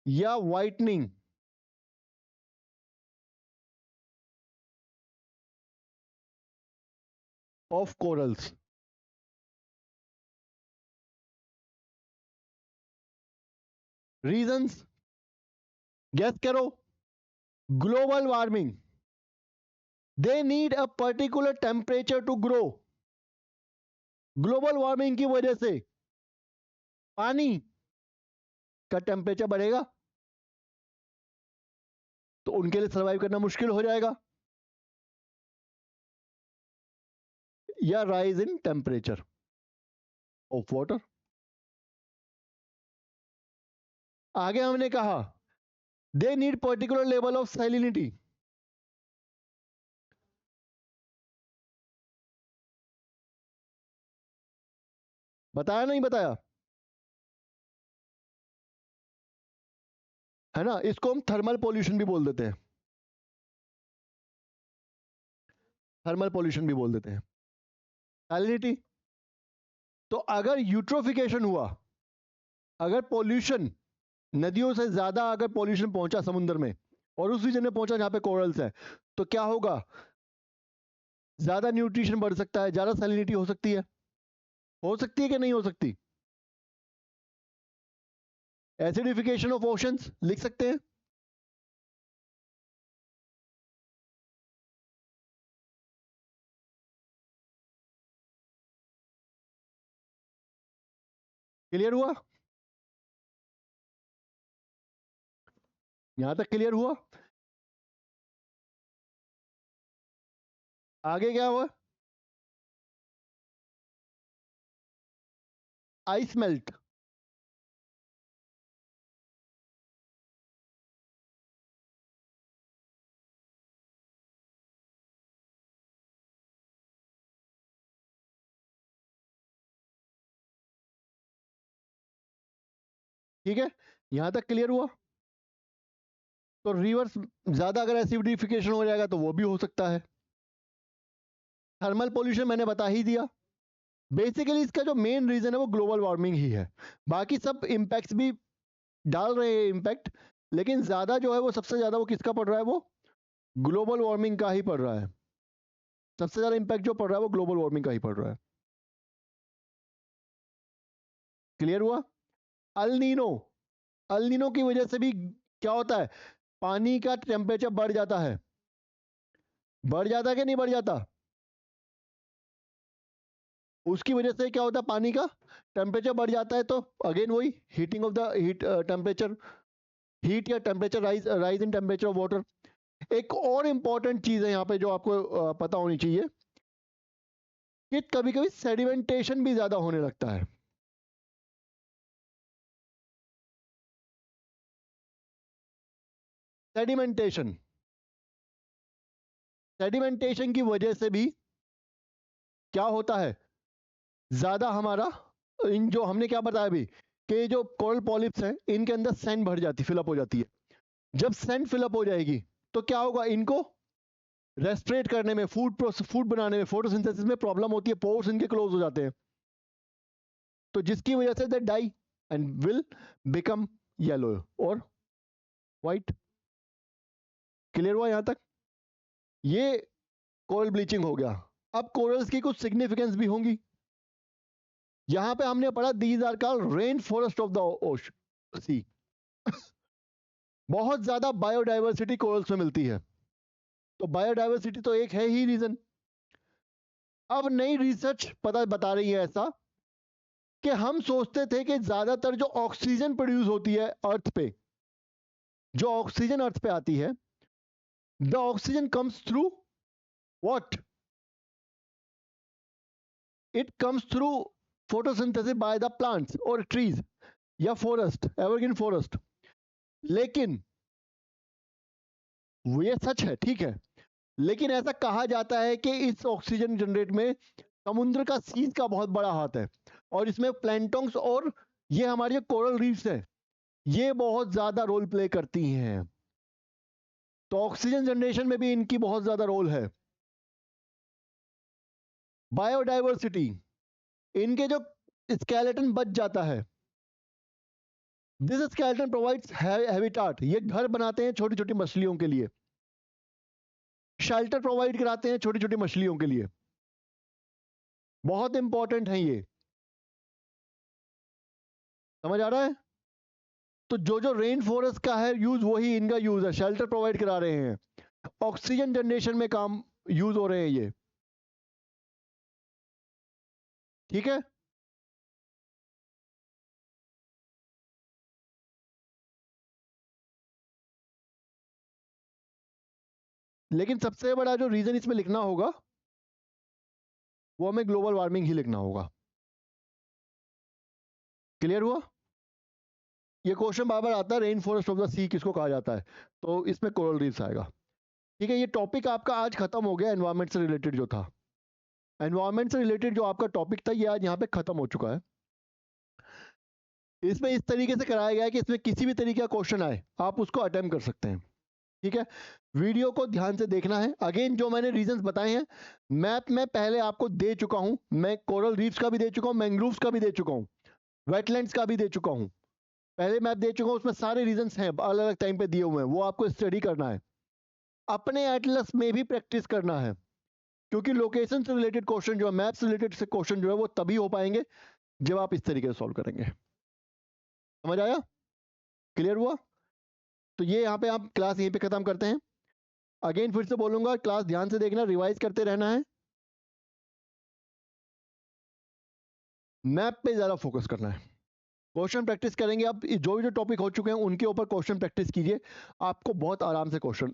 [SPEAKER 1] या whitening of corals. Reasons guess करो, global warming, they need a particular temperature to grow, global warming की वजह से पानी का टेम्परेचर बढ़ेगा तो उनके लिए सर्वाइव करना मुश्किल हो जाएगा, या rise in temperature of water. आगे हमने कहा they need particular level of salinity. बताया नहीं बताया, है ना? इसको हम थर्मल पॉल्यूशन भी बोल देते हैं, थर्मल पॉल्यूशन भी बोल देते हैं, सैलिनिटी। तो अगर यूट्रोफिकेशन हुआ, अगर पॉल्यूशन नदियों से ज्यादा अगर पॉल्यूशन पहुंचा समुद्र में और उस रीजन में पहुंचा जहां पे कोरल्स है, तो क्या होगा? ज्यादा न्यूट्रिशन बढ़ सकता है, ज्यादा सैलिनिटी हो सकती है कि नहीं हो सकती? एसिडिफिकेशन ऑफ ओशंस लिख सकते हैं। क्लियर हुआ? यहां तक क्लियर हुआ? आगे क्या हुआ? Ice melt. ठीक है, यहां तक क्लियर हुआ? तो रिवर्स ज्यादा अगर एसिडिफिकेशन हो जाएगा तो वो भी हो सकता है। थर्मल पोल्यूशन मैंने बता ही दिया। बेसिकली इसका जो मेन रीजन है वो ग्लोबल वार्मिंग ही है, बाकी सब इम्पैक्ट्स भी डाल रहे हैं इम्पैक्ट, लेकिन ज्यादा जो है वो सबसे ज्यादा वो किसका पड़ रहा है? वो ग्लोबल वार्मिंग का ही पड़ रहा है। सबसे ज्यादा इम्पैक्ट जो पड़ रहा है वो ग्लोबल वार्मिंग का ही पड़ रहा है। क्लियर हुआ? अल नीनो, अल नीनो की वजह से भी क्या होता है? पानी का टेम्परेचर बढ़ जाता है। बढ़ जाता है कि नहीं बढ़ जाता? उसकी वजह से क्या होता है? पानी का टेम्परेचर बढ़ जाता है, तो अगेन वही heating of the heat temperature, heat या temperature rise in temperature of water. एक और इंपॉर्टेंट चीज है यहाँ पे जो आपको पता होनी चाहिए कि कभी कभी सेडिमेंटेशन भी ज्यादा होने लगता है। सेडिमेंटेशन, सेडिमेंटेशन की वजह से भी क्या होता है? ज्यादा हमारा इन जो हमने क्या बताया अभी कि जो कोरल पॉलिप्स हैं इनके अंदर सैंड भर जाती, फिलअप हो जाती है। जब सैंड फिलअप हो जाएगी तो क्या होगा? इनको रेस्पिरेट करने में, फूड बनाने में, फोटोसिंथेसिस में प्रॉब्लम होती है, पोर्स इनके क्लोज हो जाते हैं, तो जिसकी वजह से they die and will become yellow और व्हाइट। क्लियर हुआ यहां तक? ये कोरल ब्लीचिंग हो गया। अब कोरल्स की कुछ सिग्निफिकेंस भी होंगी। यहां पे हमने पढ़ा these are called rain forest of the sea. बहुत ज्यादा बायोडाइवर्सिटी कोरल्स में मिलती है, तो बायोडाइवर्सिटी तो एक है ही रीजन। अब नई रिसर्च पता बता रही है ऐसा कि हम सोचते थे कि ज्यादातर जो ऑक्सीजन प्रोड्यूस होती है अर्थ पे, जो ऑक्सीजन अर्थ पे आती है, the oxygen comes through what? It comes through photosynthesis by the plants और ट्रीज या फॉरेस्ट, एवरग्रीन फॉरेस्ट। लेकिन वो ये सच है, ठीक है, लेकिन ऐसा कहा जाता है कि इस ऑक्सीजन जनरेट में समुद्र का सीज का बहुत बड़ा हाथ है, और इसमें प्लैंटॉन्स और ये हमारी जो कोरल रीफ्स है ये बहुत ज्यादा रोल प्ले करती हैं। तो ऑक्सीजन जनरेशन में भी इनकी बहुत ज्यादा रोल है। बायोडाइवर्सिटी, इनके जो स्केलेटन बच जाता है, दिस स्केलेटन प्रोवाइड्स हैबिटाट, ये घर बनाते हैं छोटी छोटी मछलियों के लिए, शेल्टर प्रोवाइड कराते हैं छोटी छोटी मछलियों के लिए। बहुत इंपॉर्टेंट है ये, समझ आ रहा है? तो जो जो रेन फॉरेस्ट का है यूज वही इनका यूज है, शेल्टर प्रोवाइड करा रहे हैं, ऑक्सीजन जनरेशन में काम यूज हो रहे हैं ये। ठीक है, लेकिन सबसे बड़ा जो रीजन इसमें लिखना होगा वो हमें ग्लोबल वार्मिंग ही लिखना होगा। क्लियर हुआ? ये क्वेश्चन बार बार आता है, रेन फॉरेस्ट ऑफ द सी किसको कहा जाता है, तो इसमें कोरल रीफ्स आएगा। ठीक है, ये टॉपिक आपका आज खत्म हो गया, एनवायरमेंट से रिलेटेड जो था, एनवायरमेंट से रिलेटेड जो आपका टॉपिक था ये आज यहाँ पे खत्म हो चुका है। इसमें इस तरीके से कराया गया है कि इसमें किसी भी तरीके का क्वेश्चन आए आप उसको अटेम्प्ट कर सकते हैं। ठीक है, वीडियो को ध्यान से देखना है। अगेन जो मैंने रीजंस बताए हैं मैप में पहले आपको दे चुका हूं, मैं कोरल रीफ्स का भी दे चुका हूं, मैंग्रोव्स का भी दे चुका हूं, वेटलैंड्स का भी दे चुका हूं, पहले मैप दे चुका हूं, उसमें सारे रीजंस हैं अलग अलग टाइम पे दिए हुए हैं, वो आपको स्टडी करना है, अपने एटलस में भी प्रैक्टिस करना है, क्योंकि लोकेशन से रिलेटेड क्वेश्चन जो है, मैप से रिलेटेड से क्वेश्चन जो है वो तभी हो पाएंगे जब आप इस तरीके से सॉल्व करेंगे। समझ आया? क्लियर हुआ? तो ये यहाँ पे आप क्लास यहीं पे खत्म करते हैं। अगेन फिर से बोलूंगा, क्लास ध्यान से देखना, रिवाइज करते रहना है, मैप पे ज्यादा फोकस करना है, क्वेश्चन प्रैक्टिस करेंगे। आप जो भी जो टॉपिक हो चुके हैं उनके ऊपर क्वेश्चन प्रैक्टिस कीजिए, आपको बहुत आराम से क्वेश्चन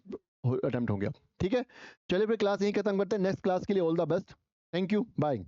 [SPEAKER 1] अटेम्प्ट होंगे। ठीक है, चलिए फिर क्लास यहीं खत्म करते हैं, नेक्स्ट क्लास के लिए all the best, thank you, bye.